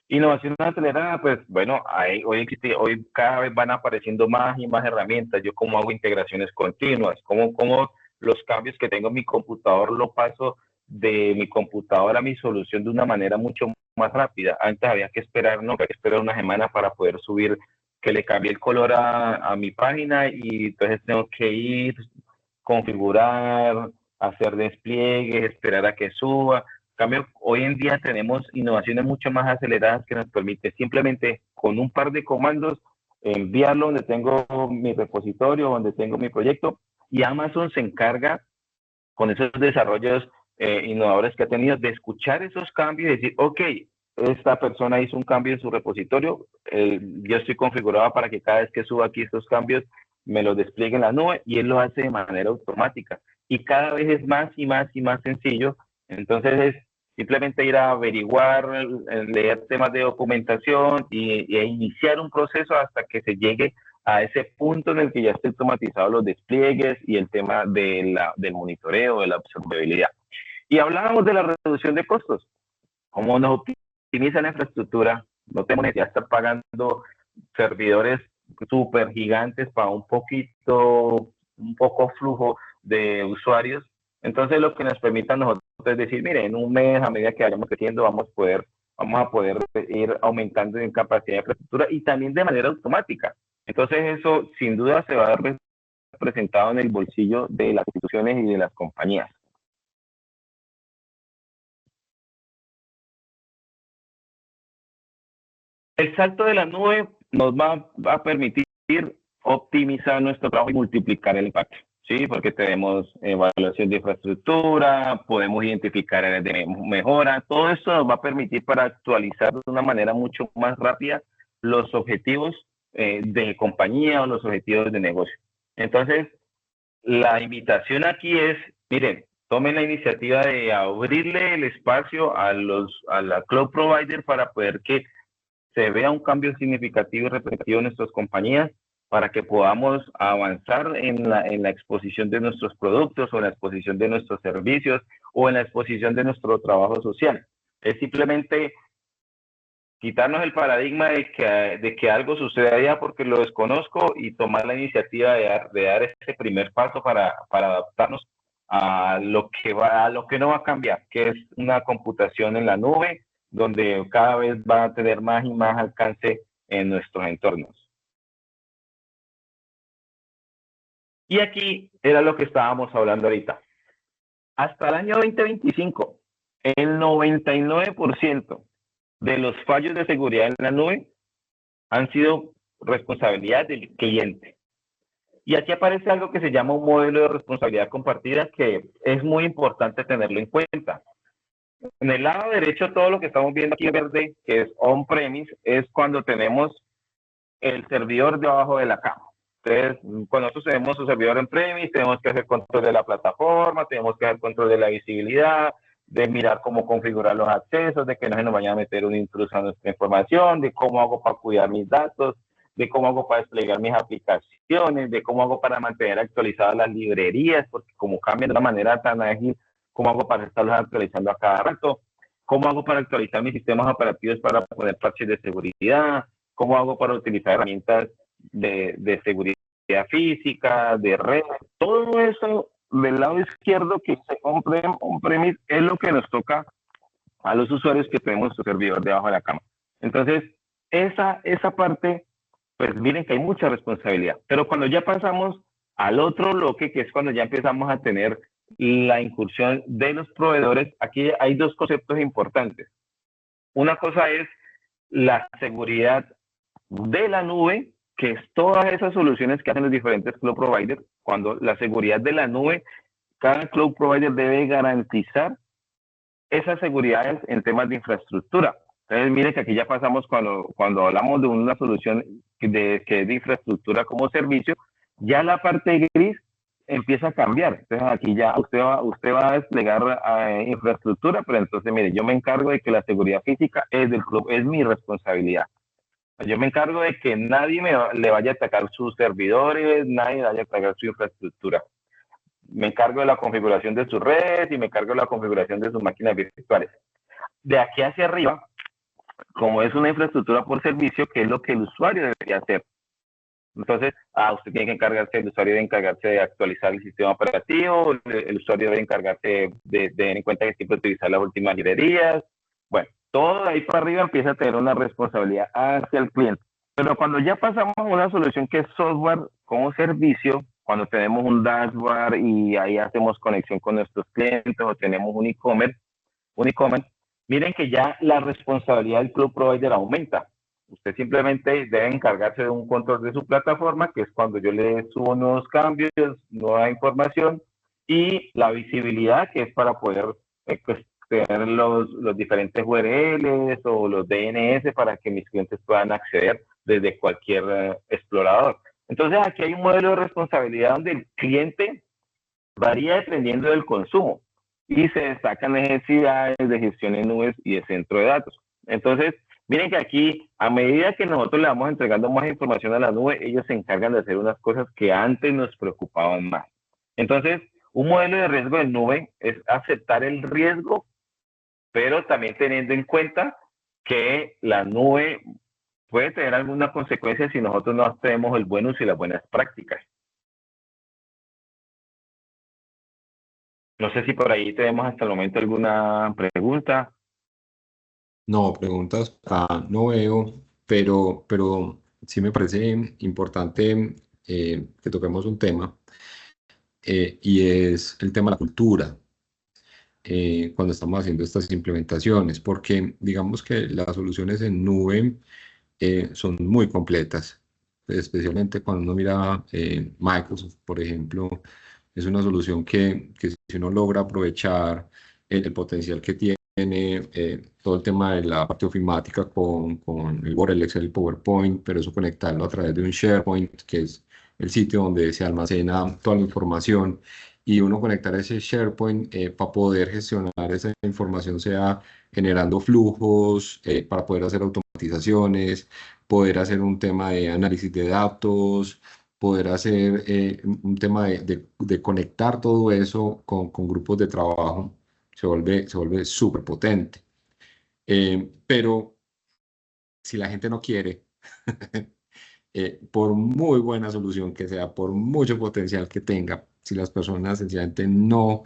Innovación acelerada, pues bueno, hoy cada vez van apareciendo más y más herramientas. Yo cómo hago integraciones continuas, cómo los cambios que tengo en mi computador lo paso de mi computadora a mi solución de una manera mucho más rápida. Antes había que esperar una semana para poder subir, que le cambie el color a mi página, y entonces tengo que ir, configurar, hacer despliegues, esperar a que suba. En cambio, hoy en día tenemos innovaciones mucho más aceleradas que nos permite simplemente con un par de comandos enviarlo donde tengo mi repositorio, donde tengo mi proyecto, y Amazon se encarga con esos desarrollos innovadores que ha tenido, de escuchar esos cambios y decir, ok, esta persona hizo un cambio en su repositorio, yo estoy configurado para que cada vez que suba aquí estos cambios me los despliegue en la nube, y él lo hace de manera automática. Y cada vez es más y más y más sencillo. Entonces es simplemente ir a averiguar, leer temas de documentación e iniciar un proceso hasta que se llegue a ese punto en el que ya esté automatizado los despliegues y el tema del monitoreo, de la observabilidad. Y hablábamos de la reducción de costos. ¿Cómo nos optimiza la infraestructura? No tenemos necesidad de estar pagando servidores súper gigantes para un poco flujo de usuarios. Entonces, lo que nos permite a nosotros es decir, mire, en un mes, a medida que vayamos creciendo, vamos a poder ir aumentando en capacidad de infraestructura, y también de manera automática. Entonces, eso sin duda se va a ver representado en el bolsillo de las instituciones y de las compañías. El salto de la nube nos va a permitir optimizar nuestro trabajo y multiplicar el impacto, ¿sí? Porque tenemos evaluación de infraestructura, podemos identificar áreas de mejora. Todo esto nos va a permitir para actualizar de una manera mucho más rápida los objetivos de compañía o los objetivos de negocio. Entonces, la invitación aquí es, miren, tomen la iniciativa de abrirle el espacio a la cloud provider para poder que se vea un cambio significativo y repetitivo en nuestras compañías, para que podamos avanzar en la exposición de nuestros productos o en la exposición de nuestros servicios o en la exposición de nuestro trabajo social. Es simplemente quitarnos el paradigma de que algo sucede allá porque lo desconozco y tomar la iniciativa de dar ese primer paso para adaptarnos a lo que no va a cambiar, que es una computación en la nube, donde cada vez va a tener más y más alcance en nuestros entornos. Y aquí era lo que estábamos hablando ahorita. Hasta el año 2025, el 99% de los fallos de seguridad en la nube han sido responsabilidad del cliente. Y aquí aparece algo que se llama un modelo de responsabilidad compartida, que es muy importante tenerlo en cuenta. En el lado derecho, todo lo que estamos viendo aquí en verde, que es on-premise, es cuando tenemos el servidor debajo de la cama. Entonces, cuando nosotros tenemos un servidor en premise, tenemos que hacer control de la plataforma, tenemos que hacer control de la visibilidad, de mirar cómo configurar los accesos, de que no se nos vaya a meter un intruso a nuestra información, de cómo hago para cuidar mis datos, de cómo hago para desplegar mis aplicaciones, de cómo hago para mantener actualizadas las librerías, porque como cambian de una manera tan ágil, cómo hago para estarlos actualizando a cada rato, cómo hago para actualizar mis sistemas operativos para poner parches de seguridad, cómo hago para utilizar herramientas de seguridad física, de red, todo eso del lado izquierdo que dice on-premise es lo que nos toca a los usuarios que tenemos su servidor debajo de la cama. Entonces, esa parte, pues miren que hay mucha responsabilidad. Pero cuando ya pasamos al otro bloque, que es cuando ya empezamos a tener la incursión de los proveedores, aquí hay dos conceptos importantes. Una cosa es la seguridad de la nube, que es todas esas soluciones que hacen los diferentes cloud providers. Cuando la seguridad de la nube, cada cloud provider debe garantizar esas seguridades en temas de infraestructura. Entonces, miren que aquí ya pasamos cuando hablamos de una solución que es de infraestructura como servicio, ya la parte gris empieza a cambiar. Entonces, aquí ya usted va a desplegar infraestructura, pero entonces, mire, yo me encargo de que la seguridad física es del club, es mi responsabilidad. Yo me encargo de que nadie le vaya a atacar sus servidores, nadie vaya a atacar su infraestructura. Me encargo de la configuración de sus redes y me encargo de la configuración de sus máquinas virtuales. De aquí hacia arriba, como es una infraestructura por servicio, ¿qué es lo que el usuario debería hacer? Entonces, usted tiene que encargarse, el usuario debe encargarse de actualizar el sistema operativo, el usuario debe encargarse de tener en cuenta que siempre utilizar las últimas librerías. Bueno, todo de ahí para arriba empieza a tener una responsabilidad hacia el cliente. Pero cuando ya pasamos a una solución que es software como servicio, cuando tenemos un dashboard y ahí hacemos conexión con nuestros clientes o tenemos un e-commerce, miren que ya la responsabilidad del cloud provider aumenta. Usted simplemente debe encargarse de un control de su plataforma, que es cuando yo le subo nuevos cambios, nueva información, y la visibilidad, que es para poder pues, tener los diferentes URLs o los DNS para que mis clientes puedan acceder desde cualquier explorador. Entonces, aquí hay un modelo de responsabilidad donde el cliente varía dependiendo del consumo y se destacan necesidades de gestión en nubes y de centro de datos. Entonces, miren que aquí, a medida que nosotros le vamos entregando más información a la nube, ellos se encargan de hacer unas cosas que antes nos preocupaban más. Entonces, un modelo de riesgo de nube es aceptar el riesgo, pero también teniendo en cuenta que la nube puede tener alguna consecuencia si nosotros no tenemos el buen uso y las buenas prácticas. No sé si por ahí tenemos hasta el momento alguna pregunta. No, preguntas acá no veo, pero sí me parece importante que toquemos un tema y es el tema de la cultura cuando estamos haciendo estas implementaciones, porque digamos que las soluciones en nube son muy completas, especialmente cuando uno mira Microsoft, por ejemplo, es una solución que si uno logra aprovechar el potencial que tiene todo el tema de la parte ofimática con el Word, el Excel, el PowerPoint, pero eso conectarlo a través de un SharePoint, que es el sitio donde se almacena toda la información, y uno conectar ese SharePoint para poder gestionar esa información, sea generando flujos, para poder hacer automatizaciones, poder hacer un tema de análisis de datos, poder hacer un tema de conectar todo eso con grupos de trabajo, se vuelve súper potente. Pero si la gente no quiere, por muy buena solución que sea, por mucho potencial que tenga, si las personas sencillamente no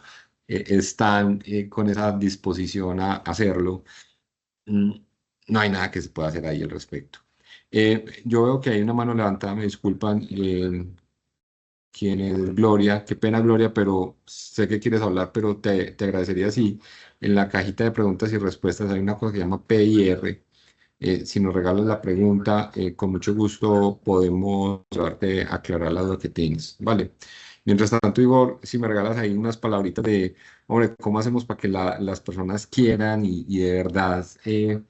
están con esa disposición a hacerlo, mm, no hay nada que se pueda hacer ahí al respecto. Yo veo que hay una mano levantada, me disculpan. ¿Quién es Gloria? Qué pena, Gloria, pero sé que quieres hablar, pero te agradecería si en la cajita de preguntas y respuestas hay una cosa que se llama PIR. Si nos regalas la pregunta, con mucho gusto podemos ayudarte a aclarar la duda que tienes. Vale. Mientras tanto, Igor, si me regalas ahí unas palabritas de, hombre, ¿cómo hacemos para que las personas quieran y de verdad eh,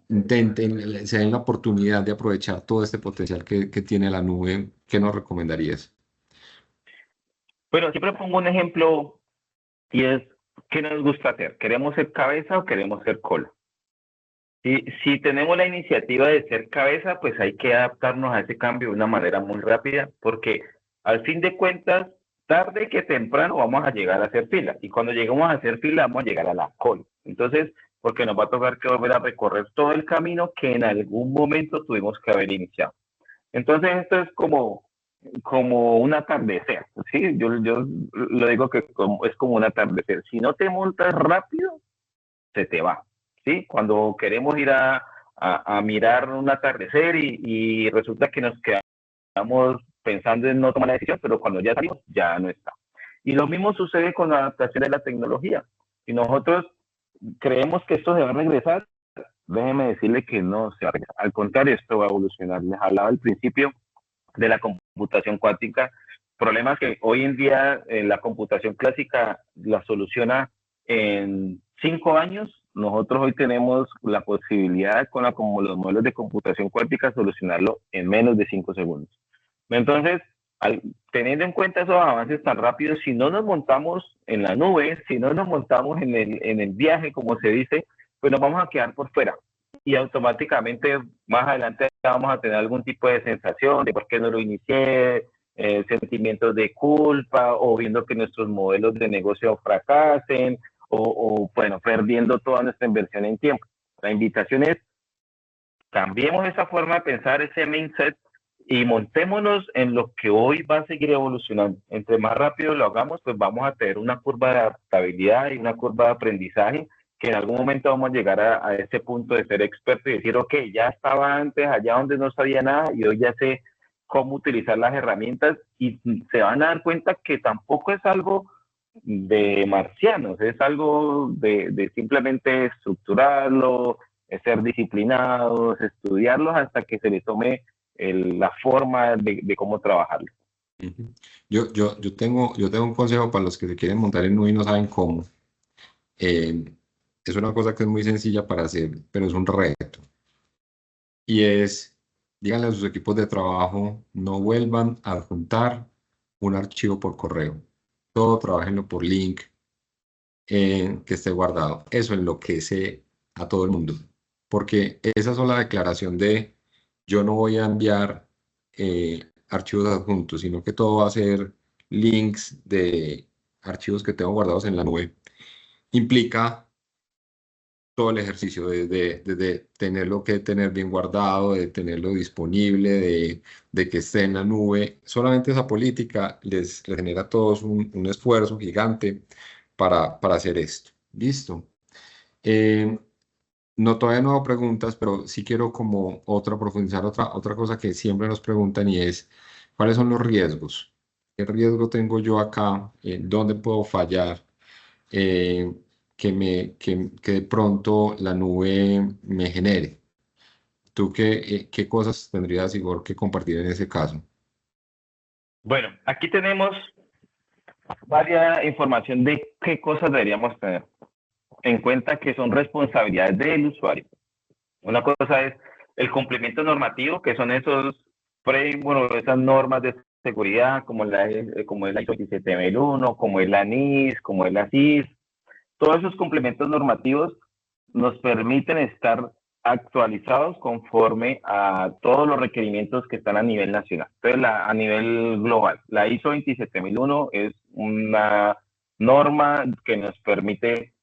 intenten, se den la oportunidad de aprovechar todo este potencial que tiene la nube? ¿Qué nos recomendarías? Bueno, siempre pongo un ejemplo y es, ¿qué nos gusta hacer? ¿Queremos ser cabeza o queremos ser cola? Si tenemos la iniciativa de ser cabeza, pues hay que adaptarnos a ese cambio de una manera muy rápida, porque al fin de cuentas, tarde que temprano vamos a llegar a hacer fila. Y cuando lleguemos a hacer fila, vamos a llegar a la cola. Entonces, porque nos va a tocar que volver a recorrer todo el camino que en algún momento tuvimos que haber iniciado. Entonces, esto es como un atardecer, ¿sí? Yo lo digo que es como un atardecer. Si no te montas rápido, se te va, ¿sí? Cuando queremos ir a mirar un atardecer y resulta que nos quedamos pensando en no tomar la decisión, pero cuando ya salimos, ya no está. Y lo mismo sucede con la adaptación de la tecnología. Si nosotros creemos que esto se va a regresar, déjeme decirle que no se va a regresar. Al contrario, esto va a evolucionar. Les hablaba al principio de la computación cuántica, problemas que hoy en día la computación clásica la soluciona en 5 años. Nosotros hoy tenemos la posibilidad como los modelos de computación cuántica solucionarlo en menos de 5 segundos. Entonces, teniendo en cuenta esos avances tan rápidos, si no nos montamos en la nube, si no nos montamos en el viaje, como se dice, pues nos vamos a quedar por fuera. Y automáticamente más adelante vamos a tener algún tipo de sensación de por qué no lo inicié, sentimientos de culpa o viendo que nuestros modelos de negocio fracasen o bueno, perdiendo toda nuestra inversión en tiempo. La invitación es, cambiemos esa forma de pensar, ese mindset, y montémonos en lo que hoy va a seguir evolucionando. Entre más rápido lo hagamos, pues vamos a tener una curva de adaptabilidad y una curva de aprendizaje que en algún momento vamos a llegar a ese punto de ser experto y decir, ok, ya estaba antes allá donde no sabía nada y hoy ya sé cómo utilizar las herramientas, y se van a dar cuenta que tampoco es algo de marcianos, es algo de simplemente estructurarlo, ser disciplinados, estudiarlos hasta que se le tome la forma de cómo trabajarlo. Yo tengo un consejo para los que se quieren montar en nube y no saben cómo. Es una cosa que es muy sencilla para hacer, pero es un reto. Y es, díganle a sus equipos de trabajo, no vuelvan a adjuntar un archivo por correo. Todo trabajenlo por link que esté guardado. Eso enloquece a todo el mundo. Porque esa sola declaración de yo no voy a enviar archivos adjuntos, sino que todo va a ser links de archivos que tengo guardados en la nube, implica todo el ejercicio de tenerlo que tener bien guardado, de tenerlo disponible, de que esté en la nube. Solamente esa política les genera a todos un esfuerzo gigante para hacer esto. ¿Listo? No, todavía no hago preguntas, pero sí quiero como profundizar otra cosa que siempre nos preguntan, y es, ¿cuáles son los riesgos? ¿Qué riesgo tengo yo acá? ¿Dónde puedo fallar? Que de pronto la nube me genere. ¿Tú qué cosas tendrías, Igor, que compartir en ese caso? Bueno, aquí tenemos varias información de qué cosas deberíamos tener. en cuenta que son responsabilidades del usuario. Una cosa es el cumplimiento normativo, que son esas normas de seguridad, como es la ISO 27001, como es la NIS, como es la CIS. Todos esos complementos normativos nos permiten estar actualizados conforme a todos los requerimientos que están a nivel nacional. Entonces, a nivel global, la ISO 27001 es una norma que nos permite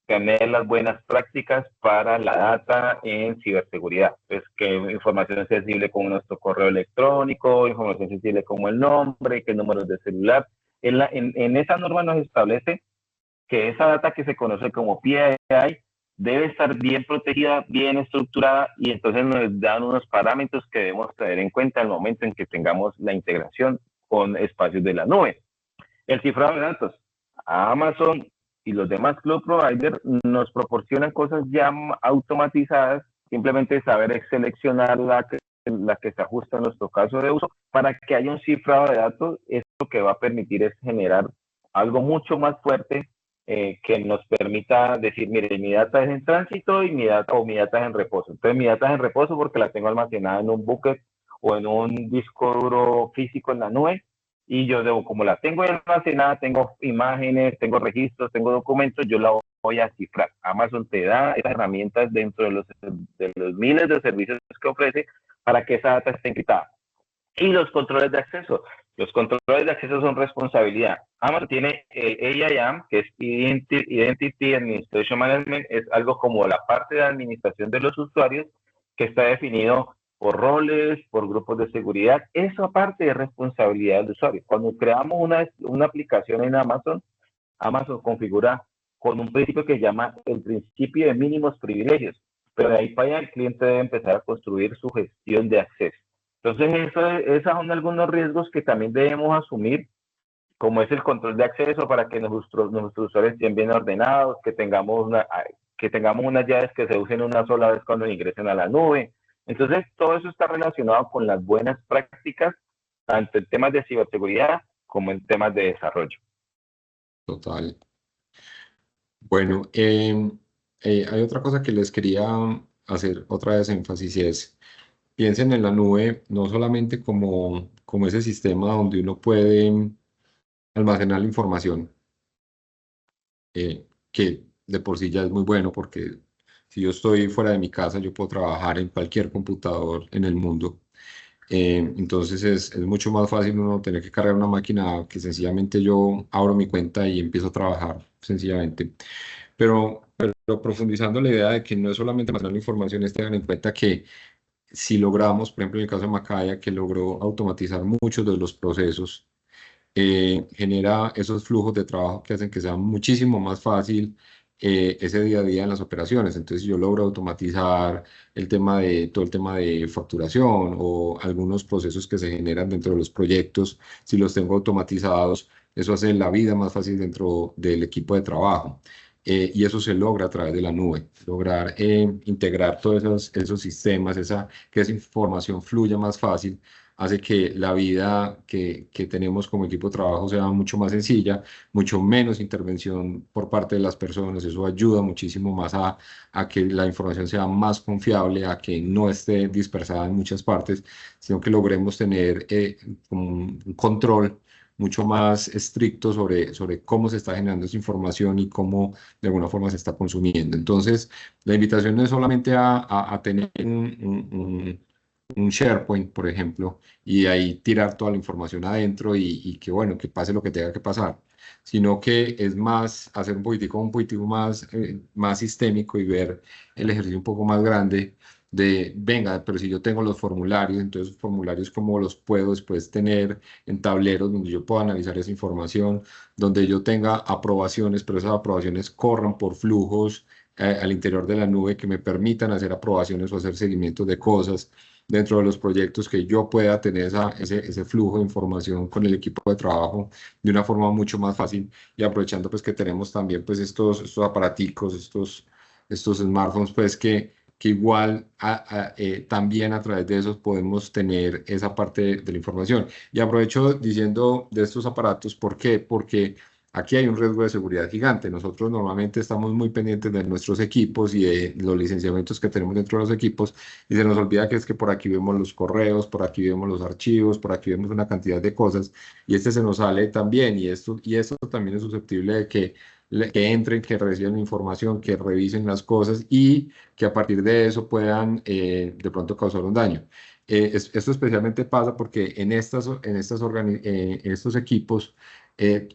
tener las buenas prácticas para la data en ciberseguridad. Entonces, que información sensible como nuestro correo electrónico, información sensible como el nombre, qué números de celular. En esa norma nos establece que esa data que se conoce como PII debe estar bien protegida, bien estructurada, y entonces nos dan unos parámetros que debemos tener en cuenta al momento en que tengamos la integración con espacios de la nube. El cifrado de datos. Amazon y los demás cloud providers nos proporcionan cosas ya automatizadas, simplemente saber seleccionar la que se ajusta a nuestro caso de uso para que haya un cifrado de datos. Esto que va a permitir es generar algo mucho más fuerte que nos permita decir, mire, mi data es en tránsito y mi data es en reposo. Entonces, mi data es en reposo porque la tengo almacenada en un bucket o en un disco duro físico en la nube, y yo como la tengo almacenada, tengo imágenes, tengo registros, tengo documentos, yo la voy a cifrar. Amazon te da esas herramientas dentro de los miles de servicios que ofrece para que esa data esté encriptada. Y los controles de acceso. Los controles de acceso son responsabilidad. Amazon tiene AIAM, que es Identity Administration Management, es algo como la parte de administración de los usuarios, que está definido por roles, por grupos de seguridad. Eso aparte de responsabilidad del usuario. Cuando creamos una aplicación en Amazon, Amazon configura con un principio que se llama el principio de mínimos privilegios. Pero de ahí para allá el cliente debe empezar a construir su gestión de acceso. Entonces, esos son algunos riesgos que también debemos asumir, como es el control de acceso para que nuestros usuarios estén bien ordenados, que tengamos unas llaves que se usen una sola vez cuando ingresen a la nube. Entonces, todo eso está relacionado con las buenas prácticas, tanto en temas de ciberseguridad como en temas de desarrollo. Total. Bueno, hay otra cosa que les quería hacer otra vez énfasis, y es, piensen en la nube no solamente como ese sistema donde uno puede almacenar la información, que de por sí ya es muy bueno, porque si yo estoy fuera de mi casa, yo puedo trabajar en cualquier computador en el mundo. Entonces es mucho más fácil uno tener que cargar una máquina que sencillamente yo abro mi cuenta y empiezo a trabajar sencillamente. Pero profundizando la idea de que no es solamente almacenar la información, es tener en cuenta que si logramos, por ejemplo, en el caso de Macaya, que logró automatizar muchos de los procesos, genera esos flujos de trabajo que hacen que sea muchísimo más fácil ese día a día en las operaciones. Entonces, si yo logro automatizar todo el tema de facturación o algunos procesos que se generan dentro de los proyectos, si los tengo automatizados, eso hace la vida más fácil dentro del equipo de trabajo. Y eso se logra a través de la nube, lograr integrar todos esos sistemas, que esa información fluya más fácil, hace que la vida que tenemos como equipo de trabajo sea mucho más sencilla, mucho menos intervención por parte de las personas. Eso ayuda muchísimo más a que la información sea más confiable, a que no esté dispersada en muchas partes, sino que logremos tener un control mucho más estricto sobre cómo se está generando esa información y cómo de alguna forma se está consumiendo. Entonces, la invitación no es solamente a tener un SharePoint, por ejemplo, y ahí tirar toda la información adentro y que, bueno, que pase lo que tenga que pasar, sino que es más, hacer un poquitico más sistémico y ver el ejercicio un poco más grande de, venga, pero si yo tengo los formularios, entonces formularios cómo los puedo después tener en tableros donde yo pueda analizar esa información, donde yo tenga aprobaciones, pero esas aprobaciones corran por flujos al interior de la nube que me permitan hacer aprobaciones o hacer seguimientos de cosas dentro de los proyectos, que yo pueda tener ese flujo de información con el equipo de trabajo de una forma mucho más fácil, y aprovechando pues que tenemos también pues estos aparaticos, estos smartphones, pues que igual también a través de esos podemos tener esa parte de la información. Y aprovecho diciendo de estos aparatos, ¿por qué? Porque aquí hay un riesgo de seguridad gigante. Nosotros normalmente estamos muy pendientes de nuestros equipos y de los licenciamientos que tenemos dentro de los equipos y se nos olvida que es que por aquí vemos los correos, por aquí vemos los archivos, por aquí vemos una cantidad de cosas y este se nos sale también y esto también es susceptible de que entren, que reciban información, que revisen las cosas y que a partir de eso puedan de pronto causar un daño. Esto especialmente pasa porque en estos equipos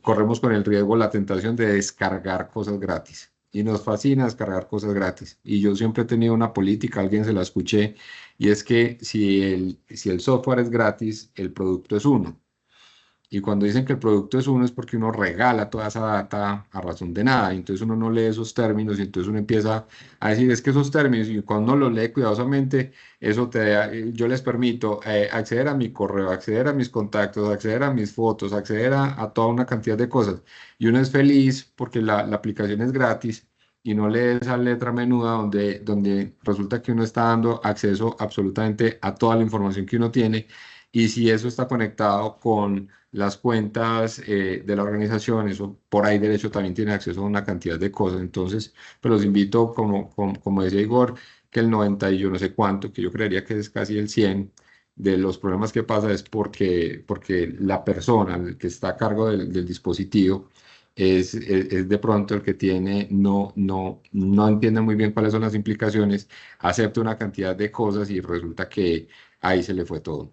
corremos con el riesgo, la tentación de descargar cosas gratis. Y nos fascina descargar cosas gratis. Y yo siempre he tenido una política, alguien se la escuché, y es que si el software es gratis, el producto es uno. Y cuando dicen que el producto es uno es porque uno regala toda esa data a razón de nada. Y entonces uno no lee esos términos y entonces uno empieza a decir, es que esos términos, y cuando uno los lee cuidadosamente, yo les permito acceder a mi correo, acceder a mis contactos, acceder a mis fotos, acceder a toda una cantidad de cosas. Y uno es feliz porque la aplicación es gratis y no lee esa letra menuda donde resulta que uno está dando acceso absolutamente a toda la información que uno tiene. Y si eso está conectado con las cuentas de la organización, eso por ahí derecho también tiene acceso a una cantidad de cosas. Entonces, pues los invito, como decía Igor, que el 90 y yo no sé cuánto, que yo creería que es casi el 100 de los problemas que pasa es porque la persona el que está a cargo del dispositivo es de pronto el que no entiende muy bien cuáles son las implicaciones, acepta una cantidad de cosas y resulta que ahí se le fue todo.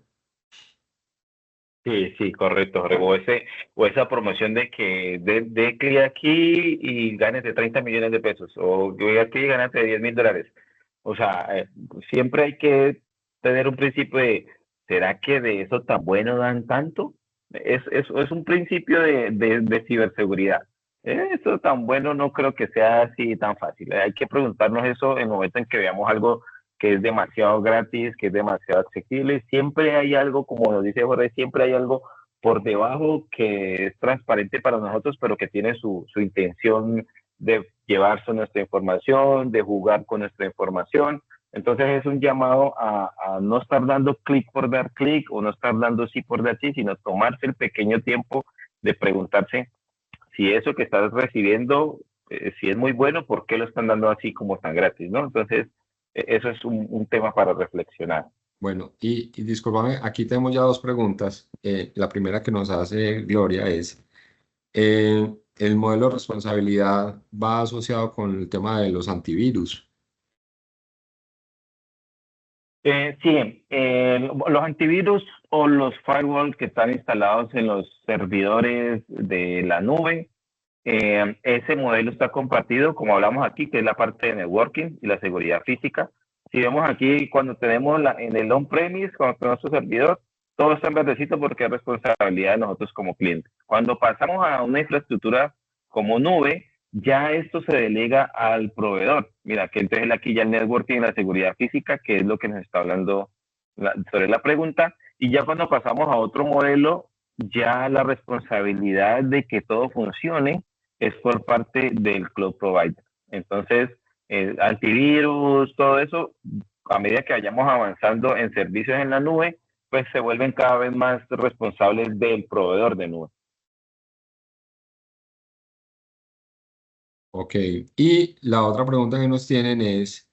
Sí, sí, correcto, Jorge. O esa promoción de que de clic aquí y gánate 30 millones de pesos, o yo aquí y gánate $10,000. O sea, siempre hay que tener un principio de, ¿será que de eso tan bueno dan tanto? Es un principio de ciberseguridad. Eso tan bueno no creo que sea así tan fácil. Hay que preguntarnos eso en el momento en que veamos algo que es demasiado gratis, que es demasiado accesible. Siempre hay algo, como nos dice Jorge, siempre hay algo por debajo que es transparente para nosotros, pero que tiene su intención de llevarse nuestra información, de jugar con nuestra información. Entonces es un llamado a no estar dando clic por dar clic o no estar dando sí por dar sí, sino tomarse el pequeño tiempo de preguntarse si eso que estás recibiendo, si es muy bueno, ¿por qué lo están dando así como tan gratis? ¿No? Entonces, eso es un tema para reflexionar. Bueno, y discúlpame, aquí tenemos ya dos preguntas. La primera que nos hace Gloria es, ¿el modelo de responsabilidad va asociado con el tema de los antivirus? Sí, los antivirus o los firewalls que están instalados en los servidores de la nube, ese modelo está compartido, como hablamos aquí, que es la parte de networking y la seguridad física. Si vemos aquí, cuando tenemos en el on-premise, cuando tenemos nuestro servidor, todo está en verdecito porque es responsabilidad de nosotros como clientes. Cuando pasamos a una infraestructura como nube, ya esto se delega al proveedor. Mira, que entonces aquí ya el networking y la seguridad física, que es lo que nos está hablando sobre la pregunta. Y ya cuando pasamos a otro modelo, ya la responsabilidad de que todo funcione es por parte del cloud provider. Entonces, antivirus, todo eso, a medida que vayamos avanzando en servicios en la nube, pues se vuelven cada vez más responsables del proveedor de nube. Ok, y la otra pregunta que nos tienen es,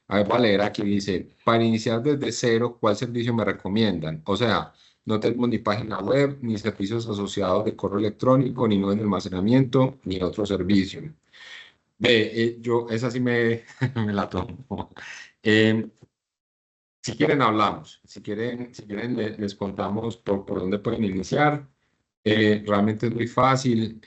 a ver, voy a leer aquí, dice, para iniciar desde cero, ¿cuál servicio me recomiendan? O sea, no tengo ni página web, ni servicios asociados de correo electrónico, ni nube de almacenamiento, ni otro servicio. Yo esa sí me la tomo. Eh, si quieren hablamos, si quieren les contamos por dónde pueden iniciar. Realmente es muy fácil,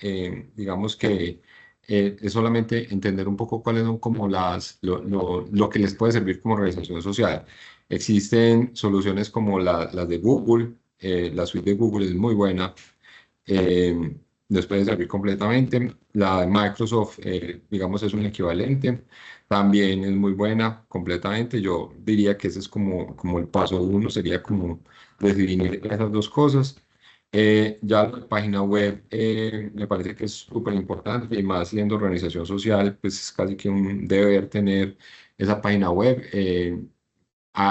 digamos que es solamente entender un poco cuáles son como lo que les puede servir como organización social. Existen soluciones como las de Google, la suite de Google es muy buena, les puede servir completamente. La de Microsoft, digamos, es un equivalente, también es muy buena completamente. Yo diría que ese es como el paso uno, sería como definir esas dos cosas. Ya la página web me parece que es súper importante y más siendo organización social, pues es casi que un deber tener esa página web.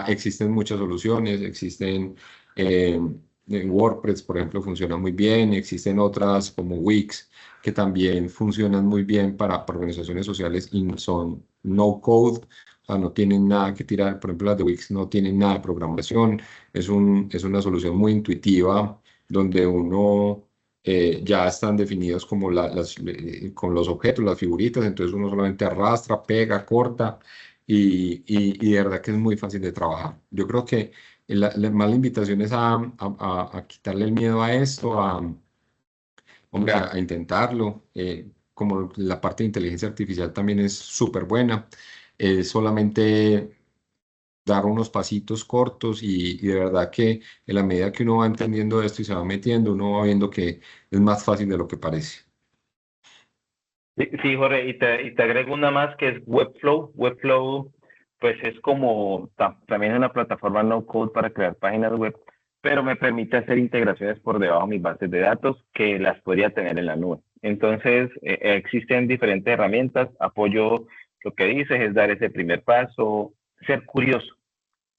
Existen muchas soluciones, existen WordPress, por ejemplo, funciona muy bien. Existen otras como Wix que también funcionan muy bien para organizaciones sociales y son no code, o sea, no tienen nada que tirar. Por ejemplo, las de Wix no tienen nada de programación. Es una solución muy intuitiva donde uno ya están definidos como con los objetos, las figuritas, entonces uno solamente arrastra, pega, corta y de verdad que es muy fácil de trabajar. Yo creo que más la invitación es a quitarle el miedo a esto, hombre, a intentarlo. Como la parte de inteligencia artificial también es súper buena, es solamente dar unos pasitos cortos y de verdad que en la medida que uno va entendiendo esto y se va metiendo, uno va viendo que es más fácil de lo que parece. Sí, sí, Jorge, y te agrego una más que es Webflow. Webflow, pues es como, también es una plataforma no code para crear páginas web, pero me permite hacer integraciones por debajo de mis bases de datos que las podría tener en la nube. Entonces, existen diferentes herramientas. Apoyo lo que dices, es dar ese primer paso, ser curioso.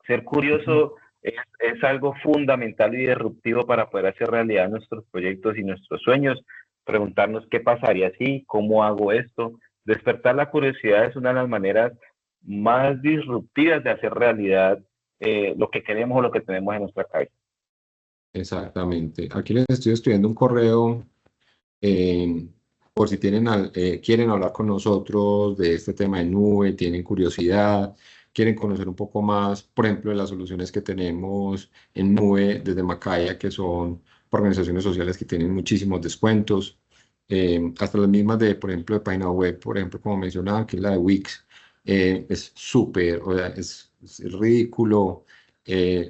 Ser Ujú. curioso es algo fundamental y disruptivo para poder hacer realidad nuestros proyectos y nuestros sueños. Preguntarnos qué pasaría si, cómo hago esto. Despertar la curiosidad es una de las maneras más disruptivas de hacer realidad lo que queremos o lo que tenemos en nuestra cabeza. Exactamente. Aquí les estoy escribiendo un correo eh, por si quieren hablar con nosotros de este tema de nube, tienen curiosidad, quieren conocer un poco más, por ejemplo, de las soluciones que tenemos en nube desde Macaya, que son organizaciones sociales que tienen muchísimos descuentos, hasta las mismas de, por ejemplo, de página web, por ejemplo, como mencionaba, que es la de Wix, es súper, o sea, es ridículo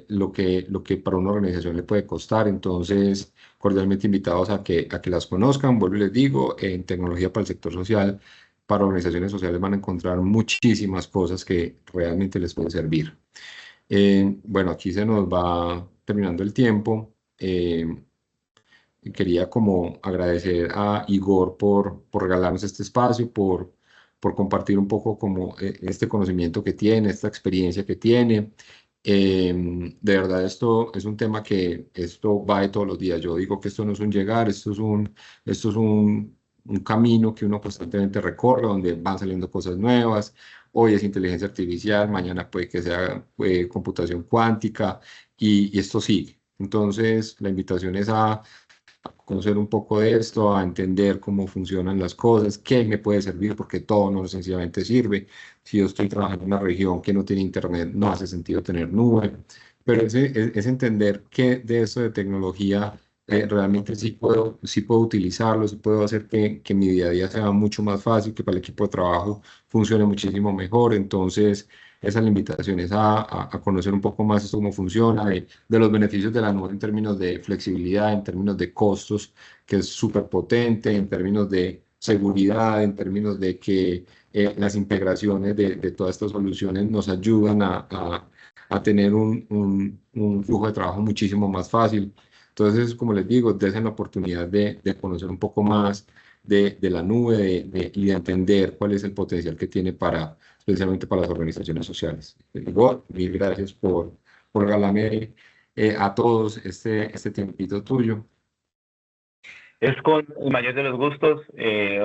lo que para una organización le puede costar, entonces cordialmente invitados a que las conozcan. Vuelvo y les digo, en tecnología para el sector social, para organizaciones sociales van a encontrar muchísimas cosas que realmente les pueden servir. Bueno, aquí se nos va terminando el tiempo. Quería como agradecer a Igor por regalarnos este espacio, por compartir un poco como este conocimiento que tiene, esta experiencia que tiene. De verdad, esto es un tema que esto va de todos los días. Yo digo que esto no es un llegar, esto es un camino que uno constantemente recorre, donde van saliendo cosas nuevas. Hoy es inteligencia artificial, mañana puede que sea computación cuántica y esto sigue. Entonces, la invitación es a conocer un poco de esto, a entender cómo funcionan las cosas, qué me puede servir, porque todo no sencillamente sirve. Si yo estoy trabajando en una región que no tiene internet, no hace sentido tener nube. Pero es entender qué de esto de tecnología realmente sí puedo utilizarlo, sí puedo hacer que mi día a día sea mucho más fácil, que para el equipo de trabajo funcione muchísimo mejor. Entonces, esa es la invitación, es a conocer un poco más esto cómo funciona, de los beneficios de la nube en términos de flexibilidad, en términos de costos, que es súper potente, en términos de seguridad, en términos de que las integraciones de todas estas soluciones nos ayudan a tener un flujo de trabajo muchísimo más fácil. Entonces, como les digo, desen la oportunidad de conocer un poco más de la nube y de entender cuál es el potencial que tiene especialmente para las organizaciones sociales. Digo, mil gracias por regalarme a todos este tiempito tuyo. Es con el mayor de los gustos.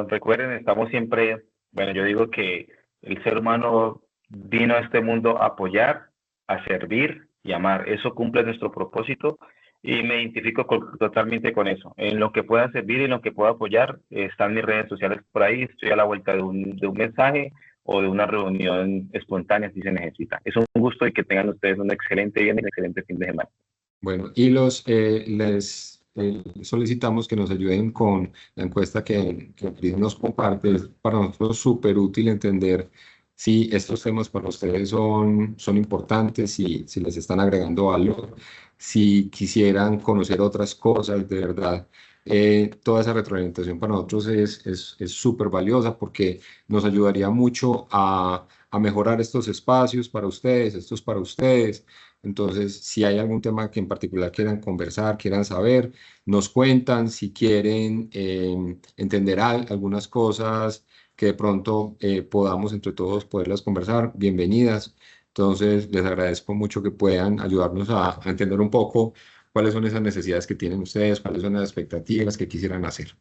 Recuerden, estamos siempre, bueno, yo digo que el ser humano vino a este mundo a apoyar, a servir y amar. Eso cumple nuestro propósito y me identifico totalmente con eso. En lo que pueda servir y en lo que pueda apoyar, están mis redes sociales por ahí. Estoy a la vuelta de un mensaje o de una reunión espontánea si se necesita. Es un gusto y que tengan ustedes un excelente día y un excelente fin de semana. Bueno, y les solicitamos que nos ayuden con la encuesta que Cris nos comparte. Es para nosotros súper útil entender si estos temas para ustedes son importantes, si les están agregando valor, si quisieran conocer otras cosas, de verdad. Toda esa retroalimentación para nosotros es súper valiosa porque nos ayudaría mucho a mejorar estos espacios para ustedes, estos para ustedes. Entonces, si hay algún tema que en particular quieran conversar, quieran saber, nos cuentan. Si quieren entender algunas cosas que de pronto podamos entre todos poderlas conversar, bienvenidas. Entonces, les agradezco mucho que puedan ayudarnos a entender un poco cuáles son esas necesidades que tienen ustedes, cuáles son las expectativas que quisieran hacer.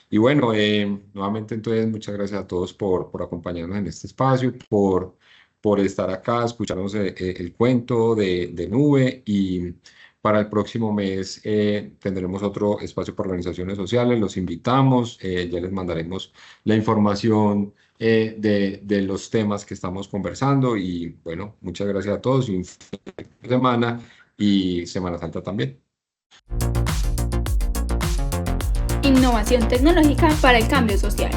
Y bueno, nuevamente entonces muchas gracias a todos por acompañarnos en este espacio, por estar acá, escucharnos el cuento de Nube, y para el próximo mes tendremos otro espacio para organizaciones sociales, los invitamos, ya les mandaremos la información de los temas que estamos conversando, y bueno, muchas gracias a todos y un fin de semana y Semana Santa también. Innovación tecnológica para el cambio social.